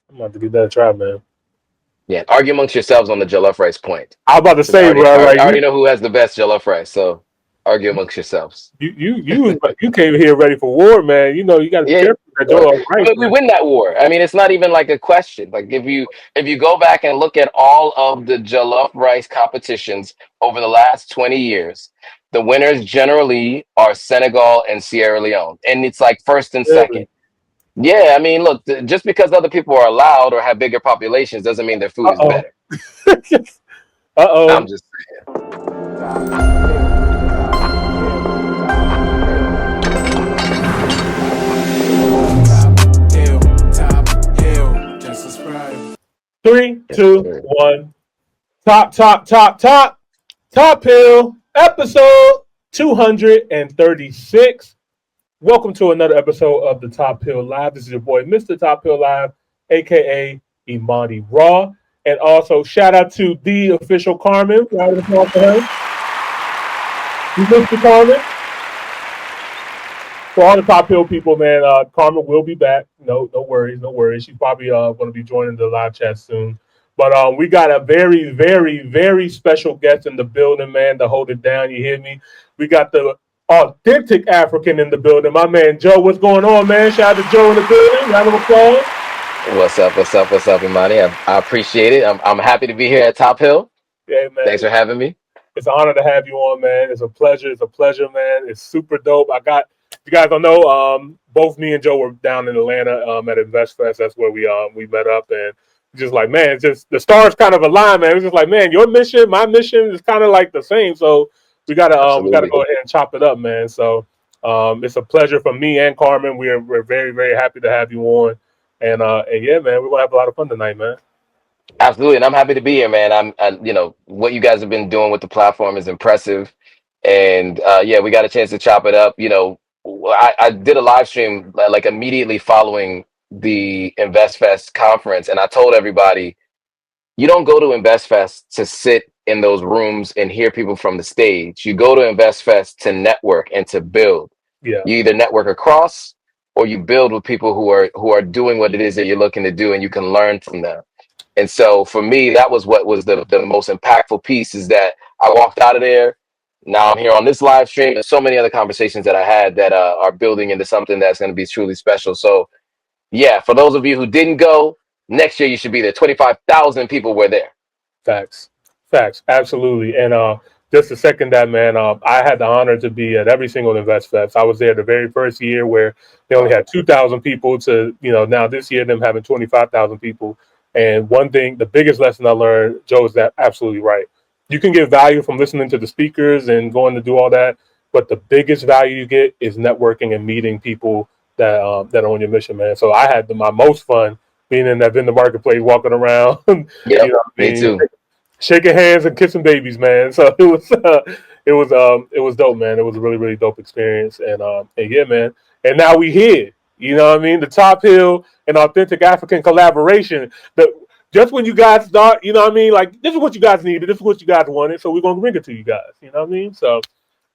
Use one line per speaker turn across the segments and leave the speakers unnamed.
I'm about to give that a try, man.
Yeah, argue amongst yourselves on the jollof rice point.
I was about to
Because
say, bro,
I
like
already know who has the best jollof rice. So argue amongst yourselves.
you came here ready for war, man. You know you got to be
Yeah,
careful with that Joe Rice,
we
man.
win that war. I mean, it's not even like a question. Like if you go back and look at all of the jollof rice competitions over the last 20 years, the winners generally are Senegal and Sierra Leone, and it's like first and second.
Really.
Yeah, I mean, look, just because other people are allowed or have bigger populations doesn't mean their food
Uh
is
oh.
better.
Uh
I'm
oh.
just
Just subscribe.
Three,
yes,
two,
sir.
one. Top Hill, episode 236. Welcome to another episode of the Top Hill Live. This is your boy, Mr. Top Hill Live, aka Imani Raw. And also, shout out to the official Carmen. Round of applause for her. Mr. Carmen. For all the Top Hill people, man, Carmen will be back. No worries, no worries. She's probably going to be joining the live chat soon. But we got a very, very, very special guest in the building, man, to hold it down. You hear me? We got the authentic African in the building. My man Joe, what's going on, man? Shout out to Joe in the building. Round of applause.
What's up? What's up? What's up, Imani? I appreciate it. I'm happy to be here at Top Hill.
Yeah,
Thanks
man.
for having me.
It's an honor to have you on, man. It's a pleasure. It's a pleasure, man. It's super dope. You guys don't know, both me and Joe were down in Atlanta at InvestFest. That's where we met up, and just like, man, it's just the stars kind of align, man. It's just like, man, your mission, my mission is kind of like the same. So we gotta
Absolutely.
go ahead and chop it up, man. So it's a pleasure for me and Carmen. We're very, very happy to have you on, and yeah, man, we're gonna have a lot of fun tonight, man.
Absolutely. And I'm happy to be here, man. What you guys have been doing with the platform is impressive. And yeah, we got a chance to chop it up. I did a live stream like immediately following the InvestFest conference, and I told everybody, you don't go to InvestFest to sit in those rooms and hear people from the stage. You go to InvestFest to network and to build.
Yeah,
You either network across or you build with people who are doing what it is that you're looking to do, and you can learn from them. And so for me, that was what was the most impactful piece, is that I walked out of there. Now I'm here on this live stream. There's so many other conversations that I had that are building into something that's going to be truly special. So yeah, for those of you who didn't go, next year you should be there. 25,000 people were there.
facts, facts, absolutely. And just to second that, man, I had the honor to be at every single InvestFest. I was there the very first year where they only had 2,000 people to, now this year them having 25,000 people. And one thing, the biggest lesson I learned, Joe, is that absolutely right. You can get value from listening to the speakers and going to do all that, but the biggest value you get is networking and meeting people that are on your mission, man. So I had my most fun being in that vendor marketplace, walking around,
Yep,
what I
me
mean,
too.
shaking hands and kissing babies, man. So it was dope, man. It was a really, really dope experience, and yeah, man. And now we here. You know what I mean? The Top Hill and Authentic African collaboration. The Just when you guys start, you know what I mean? Like, this is what you guys needed. This is what you guys wanted. So we're gonna bring it to you guys. You know what I mean? So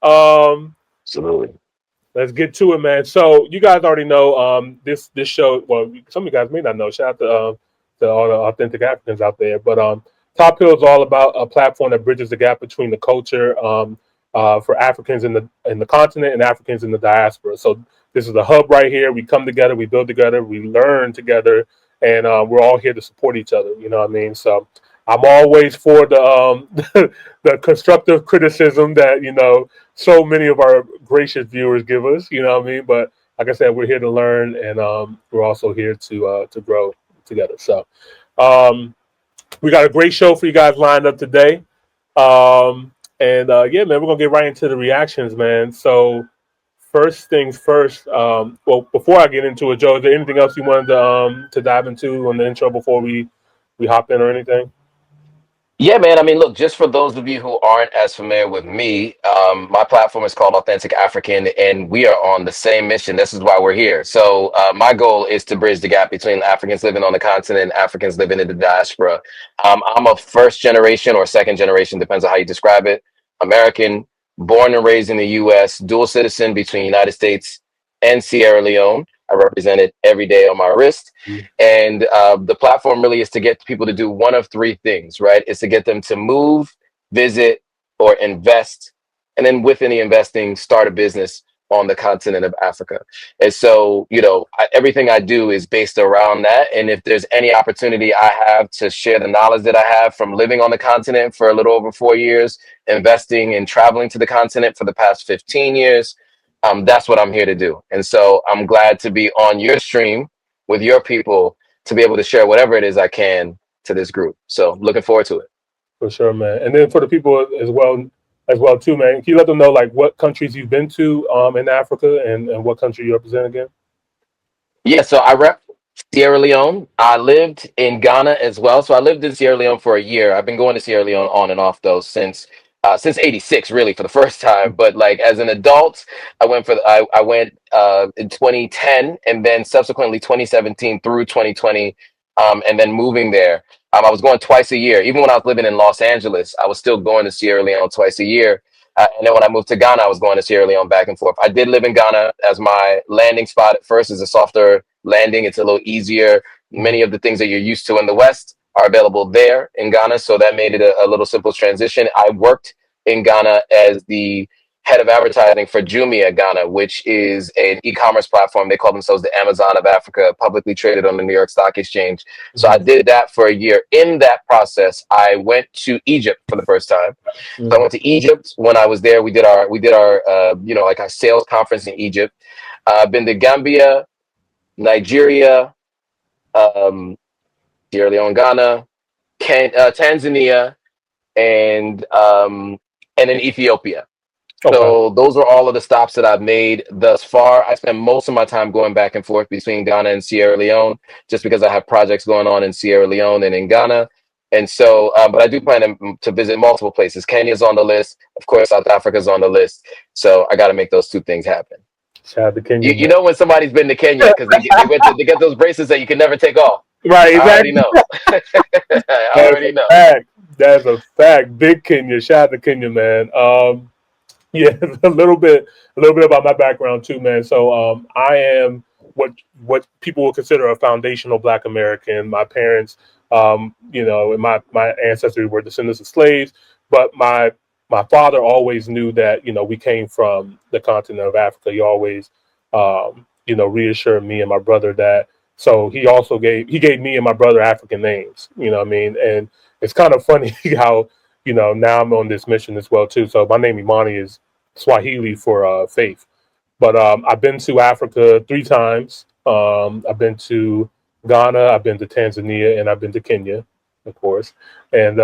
um
Absolutely.
let's get to it, man. So you guys already know this show. Well, some of you guys may not know. Shout out to all the authentic Africans out there. But Top Hill is all about a platform that bridges the gap between the culture for Africans in the continent and Africans in the diaspora. So this is the hub right here. We come together, we build together, we learn together, and we're all here to support each other. You know what I mean? So I'm always for the the constructive criticism that so many of our gracious viewers give us. You know what I mean? But like I said, we're here to learn, and we're also here to grow together. So um, we got a great show for you guys lined up today. And yeah, man, we're gonna get right into the reactions, man. So first things first. Well, before I get into it, Joe, is there anything else you wanted to dive into on the intro before we hop in or anything?
Yeah, man. I mean, look, just for those of you who aren't as familiar with me, my platform is called Authentic African, and we are on the same mission. This is why we're here. So, my goal is to bridge the gap between Africans living on the continent and Africans living in the diaspora. I'm a first generation or second generation, depends on how you describe it, American, born and raised in the U.S., dual citizen between United States and Sierra Leone. I represent it every day on my wrist. And the platform really is to get people to do one of three things, right? It's to get them to move, visit, or invest. And then with any investing, start a business on the continent of Africa. And so, everything I do is based around that. And if there's any opportunity I have to share the knowledge that I have from living on the continent for a little over 4 years, investing and traveling to the continent for the past 15 years, that's what I'm here to do. And so I'm glad to be on your stream with your people to be able to share whatever it is I can to this group. So looking forward to it.
For sure, man. And then for the people as well too, man. Can you let them know like what countries you've been to in Africa and what country you represent again?
Yeah, so I rep Sierra Leone. I lived in Ghana as well. So I lived in Sierra Leone for a year. I've been going to Sierra Leone on and off though since '86, really for the first time. But like as an adult, I went in 2010 and then subsequently 2017 through 2020, and then moving there. I was going twice a year. Even when I was living in Los Angeles, I was still going to Sierra Leone twice a year. And then when I moved to Ghana, I was going to Sierra Leone back and forth. I did live in Ghana as my landing spot at first. Is a softer landing. It's a little easier. Many of the things that you're used to in the West are available there in Ghana. So that made it a little simple transition. I worked in Ghana as the head of advertising for Jumia Ghana, which is an e-commerce platform. They call themselves the Amazon of Africa, publicly traded on the New York Stock Exchange. So I did that for a year. In that process, I went to Egypt for the first time. So I went to Egypt. When I was there, we did our like our sales conference in Egypt. I've been to Gambia, Nigeria, um, Sierra Leone, Ghana, Tanzania, and then Ethiopia.
Okay.
So those are all of the stops that I've made thus far. I spend most of my time going back and forth between Ghana and Sierra Leone, just because I have projects going on in Sierra Leone and in Ghana. And so, but I do plan to visit multiple places. Kenya's on the list. Of course, South Africa's on the list. So I got to make those two things happen.
Shout out to Kenya.
You know when somebody's been to Kenya because they get those braces that you can never take off.
Right, exactly.
I already know. I already know.
That's a fact. Big Kenya. Shout out to Kenya, man. Yeah, a little bit about my background too, man. So I am what people would consider a foundational Black American. My parents, and my ancestors were descendants of slaves, but my father always knew that we came from the continent of Africa. He always reassured me and my brother that. So he gave me and my brother African names. You know what I mean? And it's kind of funny how now I'm on this mission as well too. So my name Imani is Swahili for faith. But I've been to Africa 3 times. I've been to Ghana, I've been to Tanzania, and I've been to Kenya, of course. And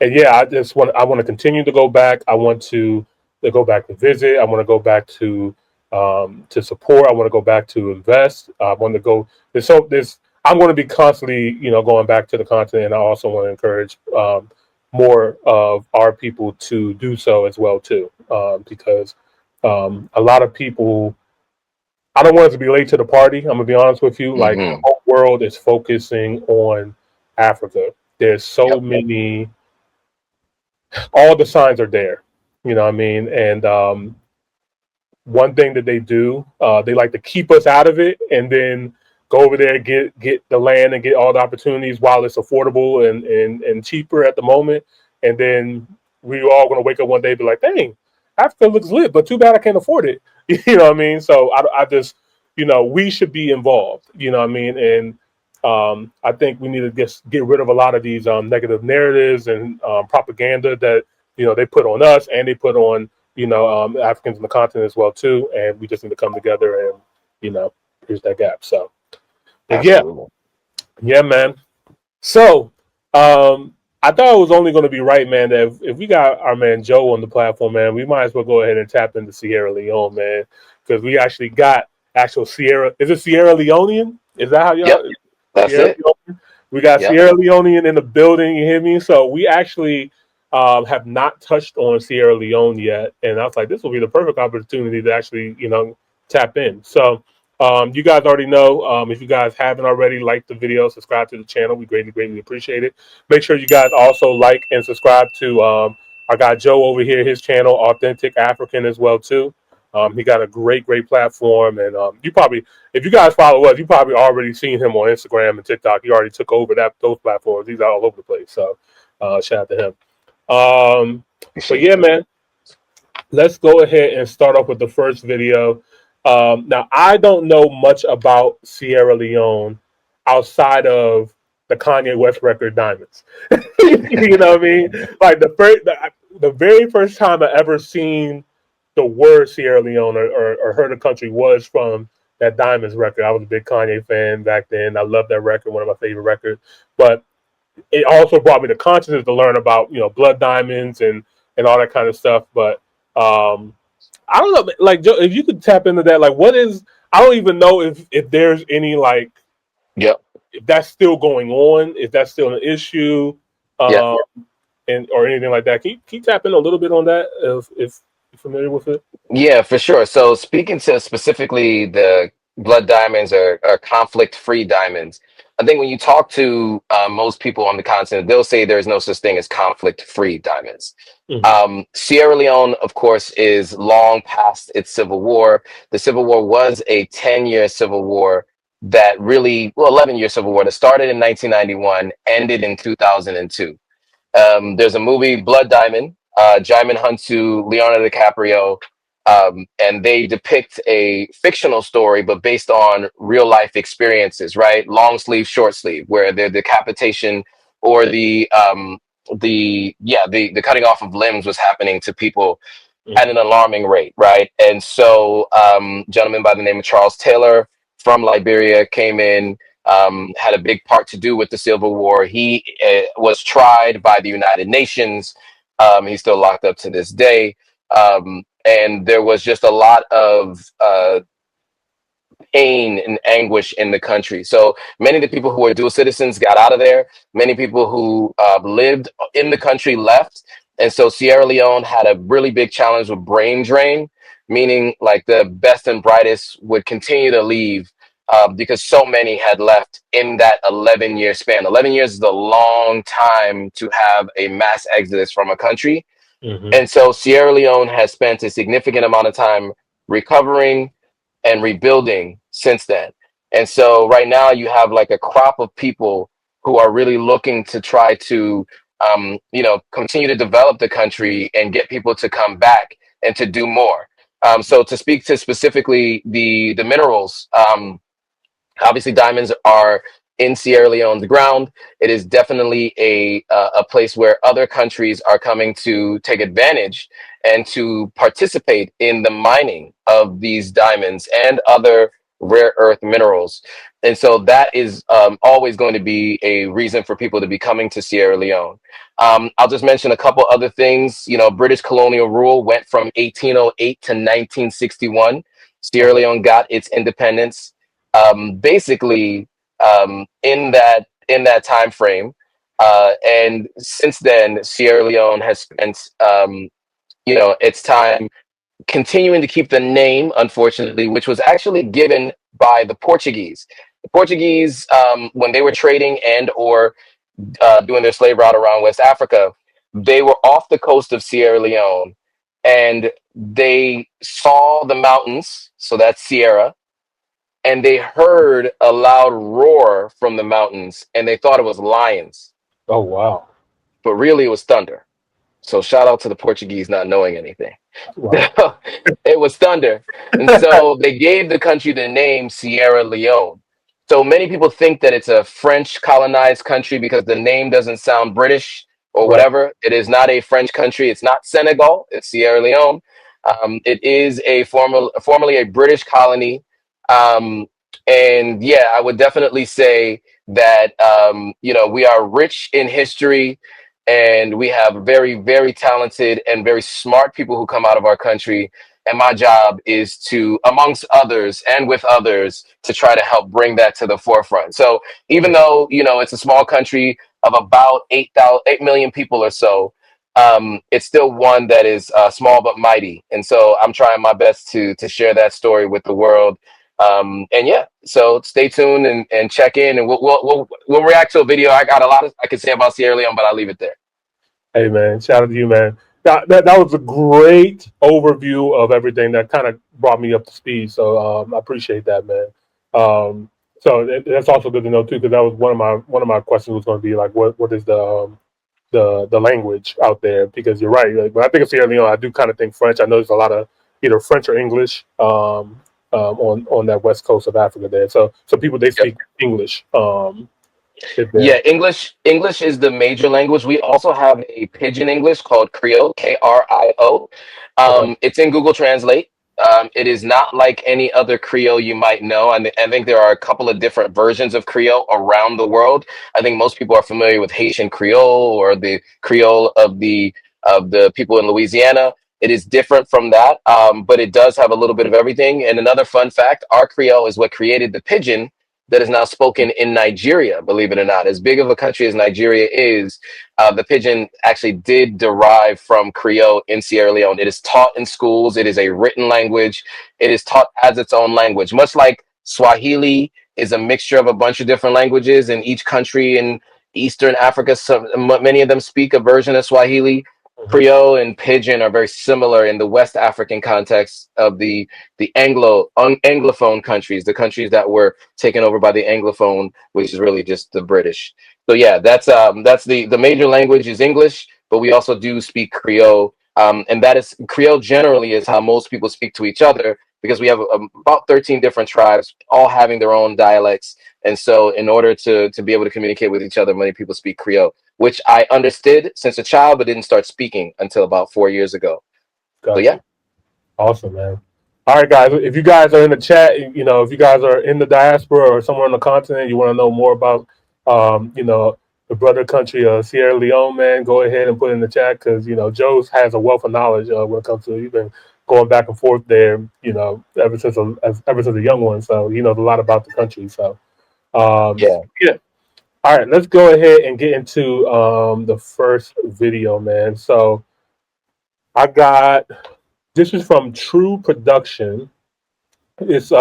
yeah, I want to continue to go back. I want to go back to visit. I want to go back to support. I want to go back to invest. I want to go. I'm going to be constantly going back to the continent. And I also want to encourage more of our people to do so as well too, because a lot of people. I don't want us to be late to the party. I'm gonna be honest with you. Like the whole world is focusing on Africa. There's so many. All the signs are there. You know what I mean? And one thing that they do, they like to keep us out of it, and then go over there, get the land and get all the opportunities while it's affordable and cheaper at the moment. And then we all going to wake up one day and be like, dang, Africa looks lit, but too bad I can't afford it. You know what I mean? So I just, we should be involved, you know what I mean? And I think we need to get rid of a lot of these negative narratives and propaganda that, they put on us and they put on, Africans in the continent as well too. And we just need to come together and, bridge that gap. So. Yeah, man. So, I thought it was only going to be right, man, that if we got our man Joe on the platform, man, we might as well go ahead and tap into Sierra Leone, man, because we actually got actual Sierra. Is it Sierra Leonean? Is that how y'all?
Yep, that's
Sierra
it.
Leone? We got Sierra Leonean in the building. You hear me? So we actually have not touched on Sierra Leone yet, and I was like, this will be the perfect opportunity to actually, tap in. So. You guys already know. If you guys haven't already, like the video, subscribe to the channel. We greatly appreciate it. Make sure you guys also like and subscribe to our guy Joe over here, his channel, Authentic African as well too. He got a great platform, and you probably, if you guys follow us, you probably already seen him on Instagram and TikTok. He already took over those platforms. He's all over the place. So shout out to him. But
Appreciate
yeah, man, let's go ahead and start off with the first video. Now, I don't know much about Sierra Leone outside of the Kanye West record Diamonds. You know what I mean? Like the very first time I ever seen the word Sierra Leone or heard the country was from that Diamonds record. I was a big Kanye fan back then. I love that record, one of my favorite records. But it also brought me to consciousness to learn about blood diamonds and all that kind of stuff. But I don't know, like Joe, if you could tap into that, like what is? I don't even know if there's any like
it. Yep.
if that's still going on, if that's still an issue,
Yeah.
um, and or anything like that. Can you tap in a little bit on that if you're familiar with it?
Yeah, for sure. So speaking to specifically the blood diamonds or conflict-free diamonds, I think when you talk to most people on the continent, they'll say there's no such thing as conflict-free diamonds.
Mm-hmm.
Sierra Leone, of course, is long past its civil war. The civil war was a 10-year civil war that really, well, 11-year civil war that started in 1991, ended in 2002. There's a movie, Blood Diamond, Jaimin Hunsu, Leonardo DiCaprio, and they depict a fictional story, but based on real life experiences, right? Long sleeve, short sleeve, where the decapitation or the cutting off of limbs was happening to people at
Mm-hmm.
an alarming rate, right? And so, gentleman by the name of Charles Taylor from Liberia came in, had a big part to do with the Civil War. He was tried by the United Nations. He's still locked up to this day. And there was just a lot of pain and anguish in the country. So many of the people who were dual citizens got out of there. Many people who lived in the country left. And so Sierra Leone had a really big challenge with brain drain, meaning like the best and brightest would continue to leave because so many had left in that 11-year span. 11 years is a long time to have a mass exodus from a country.
Mm-hmm.
And so Sierra Leone has spent a significant amount of time recovering and rebuilding since then. And so right now you have like a crop of people who are really looking to try to continue to develop the country and get people to come back and to do more. So to speak to specifically the minerals, obviously, diamonds are in Sierra Leone's ground. It is definitely a place where other countries are coming to take advantage and to participate in the mining of these diamonds and other rare earth minerals. And so that is always going to be a reason for people to be coming to Sierra Leone. I'll just mention a couple other things. You know, British colonial rule went from 1808 to 1961. Sierra
Okay.
Leone got its independence basically in that time frame. And since then, Sierra Leone has spent its time continuing to keep the name, unfortunately, which was actually given by the Portuguese. The Portuguese, when they were trading and or doing their slave route around West Africa, they were off the coast of Sierra Leone, and they saw the mountains. So that's Sierra, and they heard a loud roar from the mountains and they thought it was lions,
Oh wow.
but really it was thunder. So shout out to the Portuguese not knowing anything.
Wow.
It was thunder. And so they gave the country the name Sierra Leone. So many people think that it's a French colonized country because the name doesn't sound British or
Right.
whatever. It is not a French country. It's not Senegal. It's Sierra Leone. It is formerly a British colony. Um, and yeah, I would definitely say that, we are rich in history and we have very, very talented and very smart people who come out of our country. And my job is to, amongst others and with others, to try to help bring that to the forefront. So even though, it's a small country of about 8 million people or so, it's still one that is small but mighty. And so I'm trying my best to share that story with the world. And yeah, so stay tuned and check in, and we'll react to a video. I got a lot I could say about Sierra Leone, but I'll leave it there.
Hey man, shout out to you, man. That was a great overview of everything. That kind of brought me up to speed. So I appreciate that, man. So that's also good to know too, because that was one of my questions was going to be like, what is the language out there? Because you're right. Like, when I think of Sierra Leone, I do kind of think French. I know there's a lot of either French or English on that west coast of Africa there. So people they speak English. Is
Yeah,
there?
English is the major language. We also have a pidgin English called Creole, Krio.
Okay.
It's in Google Translate. It is not like any other Creole you might know. I think there are a couple of different versions of Creole around the world. I think most people are familiar with Haitian Creole or the Creole of the people in Louisiana. It is different from that, but it does have a little bit of everything. And another fun fact: our Creole is what created the pidgin that is now spoken in Nigeria, believe it or not. As big of a country as Nigeria is, the pidgin actually did derive from Creole in Sierra Leone. It is taught in schools. It is a written language. It is taught as its own language, much like Swahili is a mixture of a bunch of different languages. In each country in Eastern Africa, many of them speak a version of Swahili.
Mhm.
Creole and Pidgin are very similar in the West African context of the Anglophone countries, the countries that were taken over by the Anglophone, which is really just the British. So yeah, that's the major language is English, but we also do speak Creole, and that is Creole generally is how most people speak to each other because we have about 13 different tribes, all having their own dialects, and so in order to be able to communicate with each other, many people speak Creole, which I understood since a child, but didn't start speaking until about 4 years ago. So
Got
yeah.
you. Awesome, man. All right, guys. If you guys are in the chat, if you guys are in the diaspora or somewhere on the continent, you want to know more about, the brother country of Sierra Leone, man, go ahead and put it in the chat because Joe has a wealth of knowledge when it comes to. You've been going back and forth there, ever since a young one, so he knows a lot about the country. So,
Yeah.
yeah. All right, let's go ahead and get into the first video, man. So I got this is from True Production. It's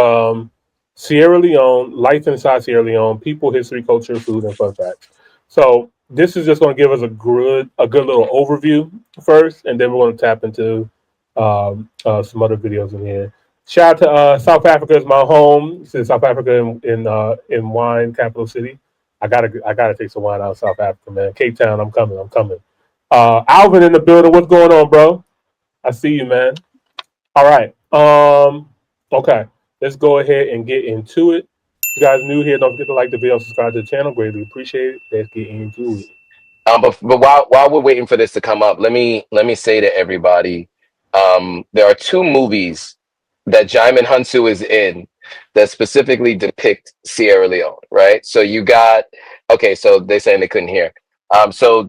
Sierra Leone, life inside Sierra Leone, people, history, culture, food, and fun facts. So this is just going to give us a good little overview first, and then we're going to tap into some other videos in here. Shout out to South Africa is my home. Since South Africa in wine capital city, I gotta take some wine out of South Africa, man. Cape Town, I'm coming. I'm coming. Alvin in the building. What's going on, bro? I see you, man. All right. Okay. Let's go ahead and get into it. If you guys new here, don't forget to like the video, subscribe to the channel. Greatly appreciate it. Let's get into it.
But while we're waiting for this to come up, let me say to everybody, there are two movies that Jaimin Hunsu is in that specifically depict Sierra Leone, right? So you got okay, so they saying they couldn't hear. So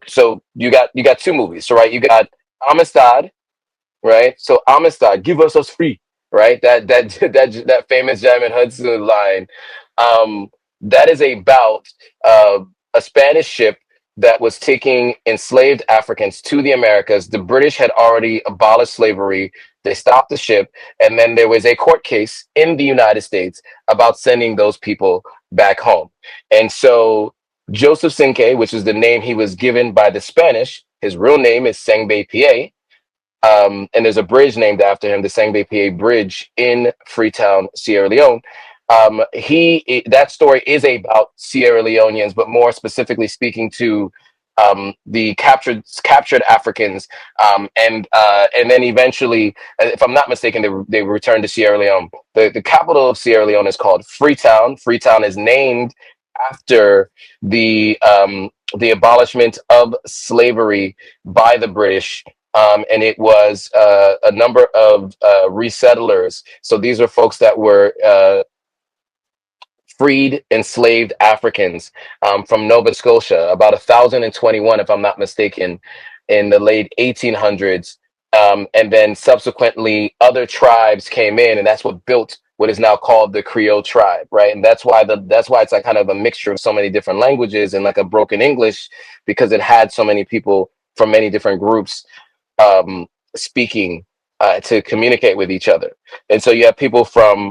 you got two movies, so right? You got Amistad, right? So Amistad, give us free, right? That famous Jaimin Hudson line. Um, that is about a Spanish ship that was taking enslaved Africans to the Americas. The British had already abolished slavery. They stopped the ship, and then there was a court case in the United States about sending those people back home. And so Joseph Cinque, which is the name he was given by the Spanish, his real name is Sengbe Pie, and there's a bridge named after him, the Sangbe Pa Bridge in Freetown, Sierra Leone. That story is about Sierra Leoneans, but more specifically speaking to the captured Africans, and then eventually, if I'm not mistaken, they returned to Sierra Leone. The capital of Sierra Leone is called Freetown. Freetown is named after the abolishment of slavery by the British, and it was a number of resettlers. So these are folks that were freed enslaved Africans from Nova Scotia, about 1,021, if I'm not mistaken, in the late 1800s. And then subsequently, other tribes came in, and that's what built what is now called the Creole tribe, right? And that's why it's like kind of a mixture of so many different languages and like a broken English because it had so many people from many different groups speaking to communicate with each other. And so you have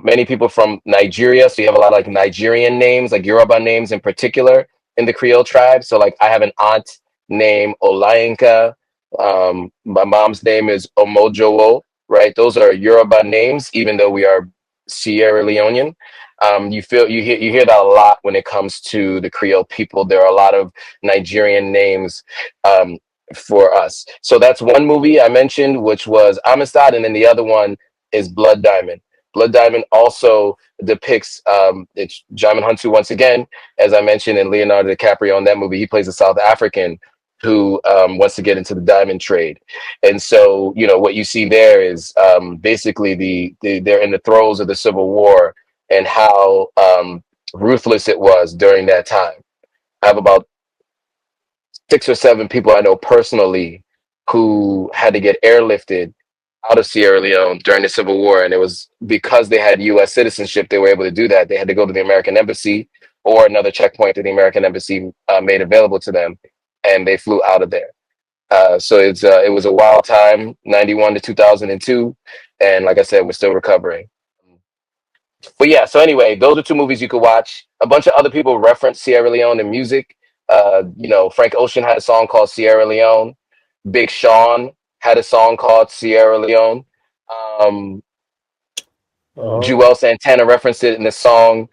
many people from Nigeria. So you have a lot of like Nigerian names, like Yoruba names in particular in the Creole tribe. So like I have an aunt named Olayinka. My mom's name is Omojowo, right? Those are Yoruba names, even though we are Sierra Leonean. You hear that a lot when it comes to the Creole people. There are a lot of Nigerian names um, for us. So that's one movie I mentioned, which was Amistad, and then the other one is Blood Diamond. Blood Diamond also depicts it's Djimon Hounsou once again, as I mentioned, and Leonardo DiCaprio in that movie. He plays a South African who wants to get into the diamond trade. And so, what you see there is basically they're in the throes of the Civil War and how ruthless it was during that time. I have about 6 or 7 people I know personally who had to get airlifted out of Sierra Leone during the Civil War. And it was because they had U.S. citizenship, they were able to do that. They had to go to the American Embassy or another checkpoint that the American Embassy made available to them, and they flew out of there. So it was a wild time, 91 to 2002. And like I said, we're still recovering. But yeah, so anyway, those are 2 movies you could watch. A bunch of other people reference Sierra Leone in music. Frank Ocean had a song called Sierra Leone. Big Sean had a song called Sierra Leone. Um, Joel Santana referenced it in the song.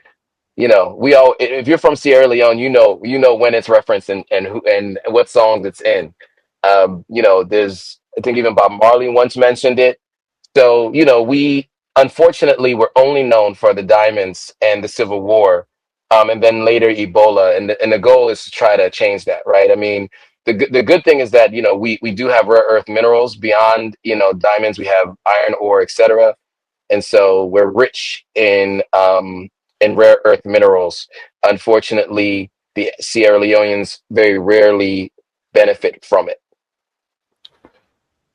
We all, if you're from Sierra Leone, you know when it's referenced and who and what songs it's in. There's, I think even Bob Marley once mentioned it. So, we unfortunately were only known for the diamonds and the Civil War, and then later Ebola. And the goal is to try to change that, right? I mean, the good thing is that, we do have rare earth minerals beyond, diamonds. We have iron ore, etc. And so we're rich in rare earth minerals. Unfortunately, the Sierra Leoneans very rarely benefit from it.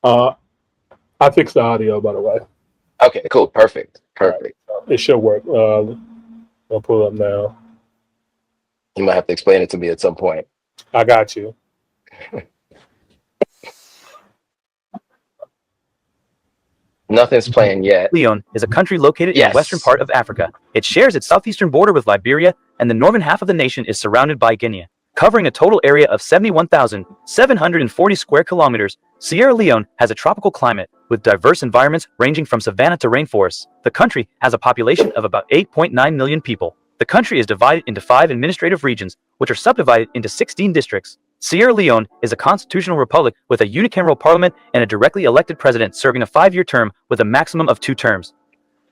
I fixed the audio, by the way.
Okay, cool. Perfect.
Right. It should work. I'll pull it up now.
You might have to explain it to me at some point.
I got you.
Nothing's playing yet.
Leone is a country located in the western part of Africa. It shares its southeastern border with Liberia, and the northern half of the nation is surrounded by Guinea. Covering a total area of 71,740 square kilometers, Sierra Leone has a tropical climate with diverse environments ranging from savanna to rainforests. The country has a population of about 8.9 million people. The country is divided into 5 administrative regions, which are subdivided into 16 districts. Sierra Leone is a constitutional republic with a unicameral parliament and a directly elected president serving a 5-year term with a maximum of 2 terms.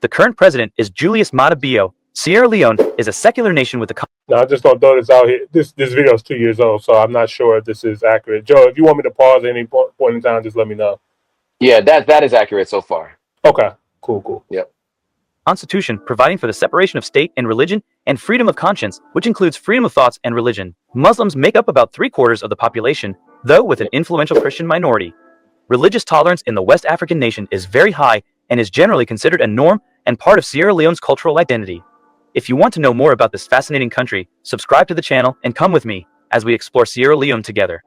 The current president is Julius Maada Bio. Sierra Leone is a secular nation with a...
No, I just don't throw this out here. This video is 2 years old, so I'm not sure if this is accurate. Joe, if you want me to pause at any point in time, just let me know.
Yeah, that is accurate so far.
Okay, cool.
Yep.
Constitution providing for the separation of state and religion and freedom of conscience, which includes freedom of thoughts and religion. Muslims make up about 3/4 of the population, though with an influential Christian minority. Religious tolerance in the West African nation is very high and is generally considered a norm and part of Sierra Leone's cultural identity. If you want to know more about this fascinating country, subscribe to the channel and come with me as we explore Sierra Leone together.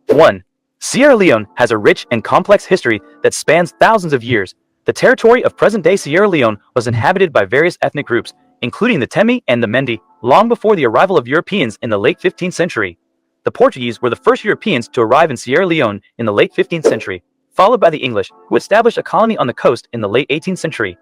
1. Sierra Leone has a rich and complex history that spans thousands of years. The territory of present-day Sierra Leone was inhabited by various ethnic groups, including the Temi and the Mendi, long before the arrival of Europeans in the late 15th century. The Portuguese were the first Europeans to arrive in Sierra Leone in the late 15th century, followed by the English, who established a colony on the coast in the late 18th century.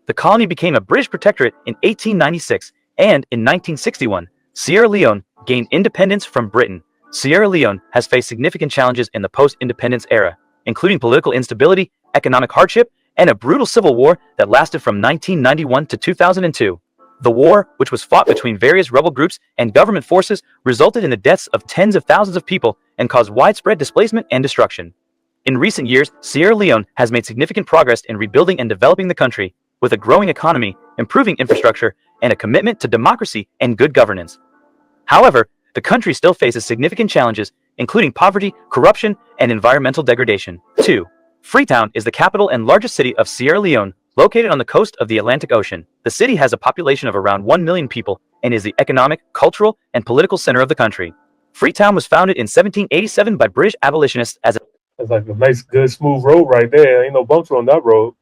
The colony became a British protectorate in 1896, and in 1961, Sierra Leone gained independence from Britain. Sierra Leone has faced significant challenges in the post-independence era, including political instability, economic hardship, and a brutal civil war that lasted from 1991 to 2002. The war, which was fought between various rebel groups and government forces, resulted in the deaths of tens of thousands of people and caused widespread displacement and destruction. In recent years, Sierra Leone has made significant progress in rebuilding and developing the country, with a growing economy, improving infrastructure, and a commitment to democracy and good governance. However, the country still faces significant challenges, including poverty, corruption, and environmental degradation. 2. Freetown is the capital and largest city of Sierra Leone, located on the coast of the Atlantic Ocean. The city has a population of around 1 million people and is the economic, cultural, and political center of the country. Freetown was founded in 1787 by British abolitionists as a...
It's like a nice, good, smooth road right there. Ain't no bumps on that road.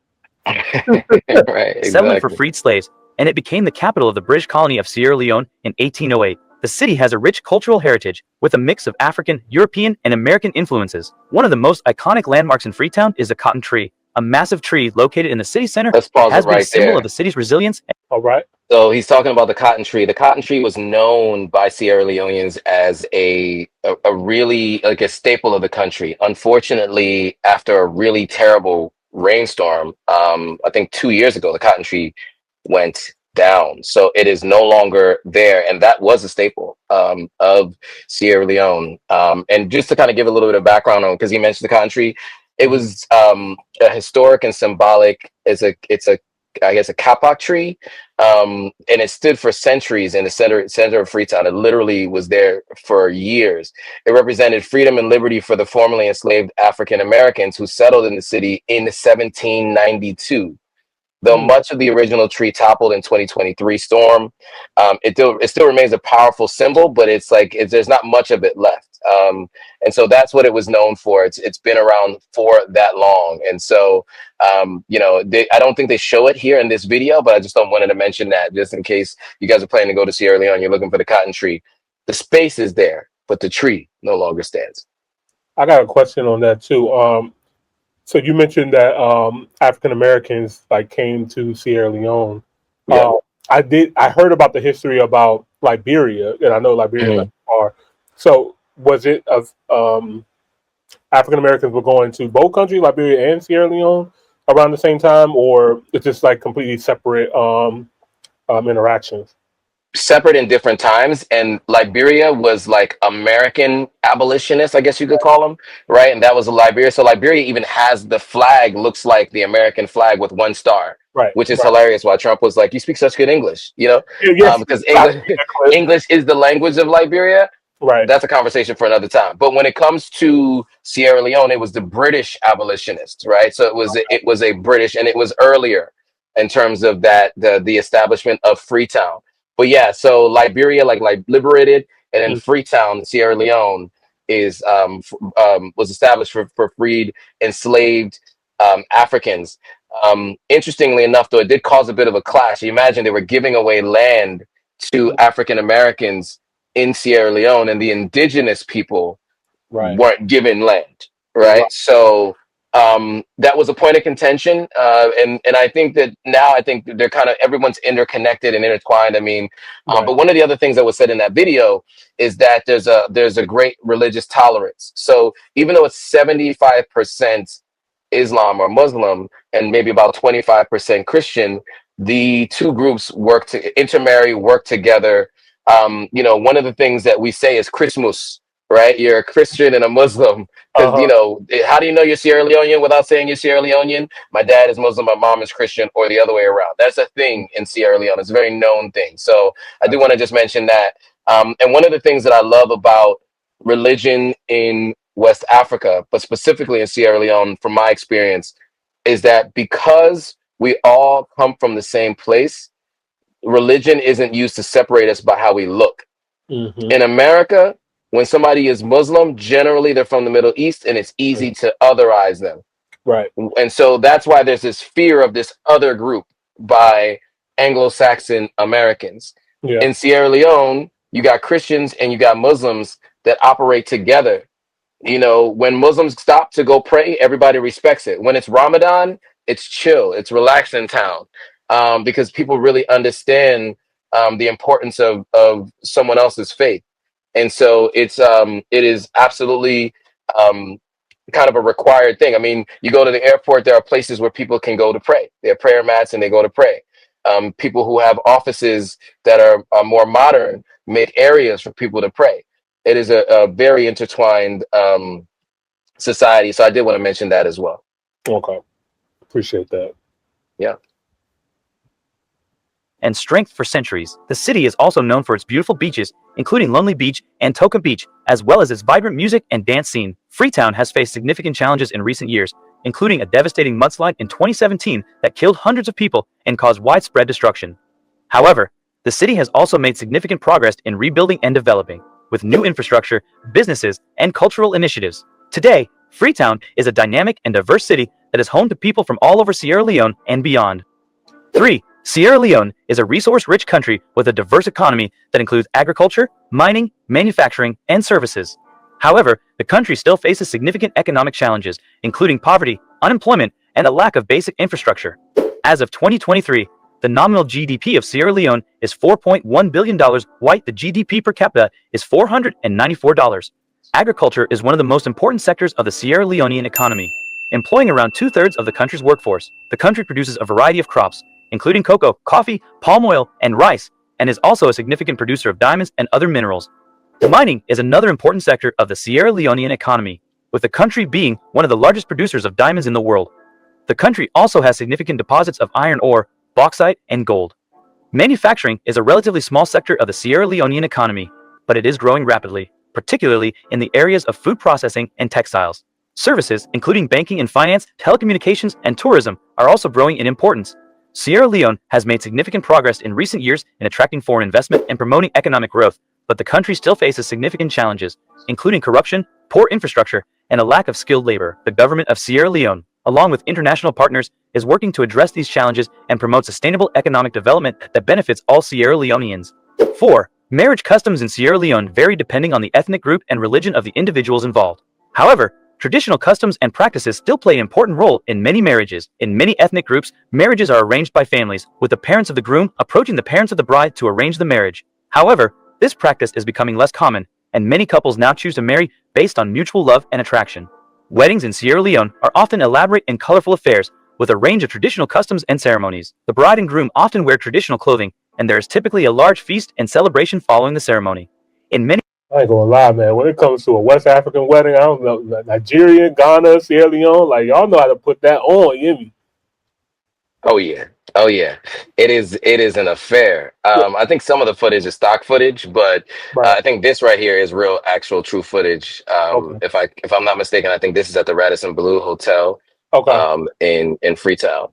Right,
settlement
exactly.
for freed slaves, and it became the capital of the British colony of Sierra Leone in 1808. The city has a rich cultural heritage with a mix of African, European, and American influences. One of the most iconic landmarks in Freetown is the cotton tree, a massive tree located in the city center
Let's
that
pause it
has been a
right
symbol of
there.
the city's resilience.
All right.
So he's talking about the cotton tree. The cotton tree was known by Sierra Leoneans as a really like a staple of the country. Unfortunately, after a really terrible rainstorm, I think 2 years ago, the cotton tree went down. So it is no longer there, and that was a staple of Sierra Leone. And just to kind of give a little bit of background on, because he mentioned the cotton tree, it
Mhm.
was a historic and symbolic. It's a I guess a kapak tree, and it stood for centuries in the center of Freetown. It literally was there for years. It represented freedom and liberty for the formerly enslaved African Americans who settled in the city in 1792. Though
Mm.
much of the original tree toppled in 2023 storm, it still remains a powerful symbol, but there's not much of it left. And so that's what it was known for. It's been around for that long, and so I don't think they show it here in this video, but I just don't wanted to mention that just in case you guys are planning to go to Sierra Leone, you're looking for the cotton tree. The space is there, but the tree no longer stands.
I got a question on that too. So you mentioned that African Americans like came to Sierra Leone.
Yeah.
I heard about the history about Liberia, and I know Liberia
Mhm.
not far. So was it of African Americans were going to both countries, Liberia and Sierra Leone, around the same time, or it's just like completely separate interactions?
Separate in different times, and Liberia was like American abolitionists, I guess you could call them, right? And that was Liberia. So Liberia even has the flag looks like the American flag with one star,
Right,
which is
right.
hilarious. Why Trump was like, "You speak such good English,"
Yeah, yes,
because
I
English
see that clip.
English is the language of Liberia.
Right.
That's a conversation for another time. But when it comes to Sierra Leone, it was the British abolitionists, right? So it was a British, and it was earlier in terms of that the establishment of Freetown. But yeah, so Liberia like liberated, and then
Mm.
Freetown, Sierra Leone is was established for freed enslaved Africans. Interestingly enough, though, it did cause a bit of a clash. You imagine they were giving away land to African Americans in Sierra Leone, and the indigenous people
Right.
weren't given land,
Right.
right? So that was a point of contention, and I think they're kind of everyone's interconnected and intertwined. I mean,
Right.
but one of the other things that was said in that video is that there's a great religious tolerance. So even though it's 75% Islam or Muslim and maybe about 25% Christian, the two groups intermarry, work together. One of the things that we say is Christmas, right? You're a Christian and a Muslim because,
Uh-huh.
how do you know you're Sierra Leonean without saying you're Sierra Leonean? My dad is Muslim, my mom is Christian, or the other way around. That's a thing in Sierra Leone. It's a very known thing. So I do want to just mention that. And one of the things that I love about religion in West Africa, but specifically in Sierra Leone, from my experience, is that because we all come from the same place, religion isn't used to separate us by how we look.
Hmm.
In America, when somebody is Muslim, generally they're from the Middle East and it's easy to otherize them.
Right.
And so that's why there's this fear of this other group by Anglo-Saxon Americans.
Yeah.
In Sierra Leone, you got Christians and you got Muslims that operate together. When Muslims stop to go pray, everybody respects it. When it's Ramadan, it's chill, it's relaxed in town, because people really understand the importance of someone else's faith, and so it is absolutely um, kind of a required thing. I mean, you go to the airport, there are places where people can go to pray. There are prayer mats, and they go to pray. People who have offices that are more modern make areas for people to pray. It is a very intertwined society. So I did want to mention that as well.
Okay. Appreciate that.
Yeah.
And strength for centuries. The city is also known for its beautiful beaches, including Lonely Beach and Toka Beach, as well as its vibrant music and dance scene. Freetown has faced significant challenges in recent years, including a devastating mudslide in 2017 that killed hundreds of people and caused widespread destruction. However, the city has also made significant progress in rebuilding and developing, with new infrastructure, businesses, and cultural initiatives. Today, Freetown is a dynamic and diverse city that is home to people from all over Sierra Leone and beyond. 3. Sierra Leone is a resource-rich country with a diverse economy that includes agriculture, mining, manufacturing, and services. However, the country still faces significant economic challenges, including poverty, unemployment, and a lack of basic infrastructure. As of 2023, the nominal GDP of Sierra Leone is $4.1 billion, while the GDP per capita is $494. Agriculture is one of the most important sectors of the Sierra Leonean economy, employing around two-thirds of the country's workforce. The country produces a variety of crops, including cocoa, coffee, palm oil, and rice, and is also a significant producer of diamonds and other minerals. Mining is another important sector of the Sierra Leonean economy, with the country being one of the largest producers of diamonds in the world. The country also has significant deposits of iron ore, bauxite, and gold. Manufacturing is a relatively small sector of the Sierra Leonean economy, but it is growing rapidly, particularly in the areas of food processing and textiles. Services, including banking and finance, telecommunications, and tourism, are also growing in importance. Sierra Leone has made significant progress in recent years in attracting foreign investment and promoting economic growth, but the country still faces significant challenges, including corruption, poor infrastructure, and a lack of skilled labor. The government of Sierra Leone, along with international partners, is working to address these challenges and promote sustainable economic development that benefits all Sierra Leoneans. 4. Marriage customs in Sierra Leone vary depending on the ethnic group and religion of the individuals involved. However, traditional customs and practices still play an important role in many marriages. In many ethnic groups, marriages are arranged by families, with the parents of the groom approaching the parents of the bride to arrange the marriage. However, this practice is becoming less common, and many couples now choose to marry based on mutual love and attraction. Weddings in Sierra Leone are often elaborate and colorful affairs, with a range of traditional customs and ceremonies. The bride and groom often wear traditional clothing, and there is typically a large feast and celebration following the ceremony. In many
I ain't gonna lie, man. When it comes to a West African wedding, I don't know, Nigeria, Ghana, Sierra Leone, like y'all know how to put that on, you hear me?
Oh yeah. Oh yeah. It is an affair.
Yeah.
I think some of the footage is stock footage, but
Right.
I think this right here is real actual true footage.
Okay.
If I'm not mistaken, I think this is at the Radisson Blue Hotel
Okay.
in Freetown.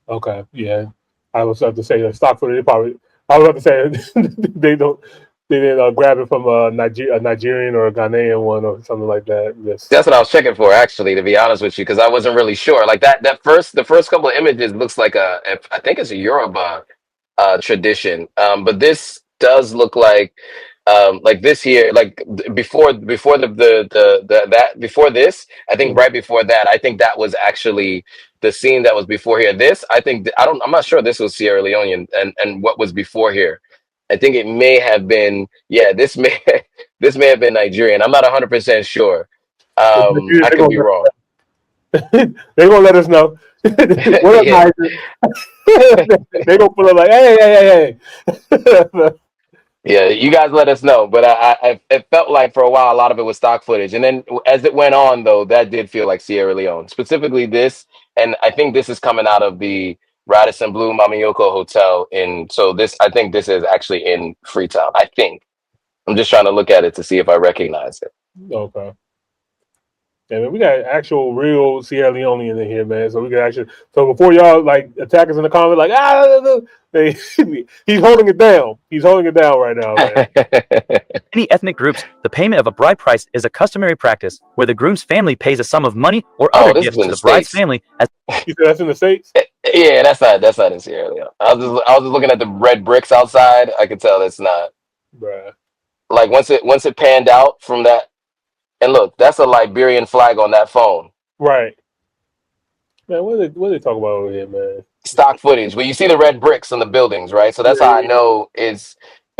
Okay. Yeah. I was about to say the stock footage. They probably. I was about to say they don't. They didn't grab it from a Nigerian or a Ghanaian one or something like that. Yes.
That's what I was checking for, actually, to be honest with you, because I wasn't really sure. Like the first couple of images looks like I think it's a Yoruba tradition. But this does look like this here, before before this, I think right before that, I think that was actually the scene that was before here. This, I think, I'm not sure this was Sierra Leonean and what was before here. I think it may have been, yeah, this may this may have been Nigerian. I'm not 100% sure. I could be wrong.
They're gonna let us know. What up,
Yeah.
They're gonna pull up like, hey.
Yeah, you guys let us know. But it felt like for a while a lot of it was stock footage, and then as it went on, though, that did feel like Sierra Leone, specifically this. And I think this is coming out of the Radisson Blue Mamiyoko Hotel. I think this is actually in Freetown. I think. I'm just trying to look at it to see if I recognize it.
Okay. Yeah, man, we got actual real Sierra Leonean in here, man. So we can actually. So before y'all like attack us in the comments, like he's holding it down. He's holding it down right now, man.
In many ethnic groups, the payment of a bride price is a customary practice, where the groom's family pays a sum of money or other
this
gifts
is in
to
the
the bride's
States.
family as
You said that's in the States?
Yeah, that's not in Sierra Leone. I was just looking at the red bricks outside. I could tell it's not.
Bruh.
Like once it panned out from that, and look, that's a Liberian flag on that phone.
Right. Man, what are they talking about over here, man?
Stock footage. Where you see the red bricks on the buildings, right? So that's how I know it's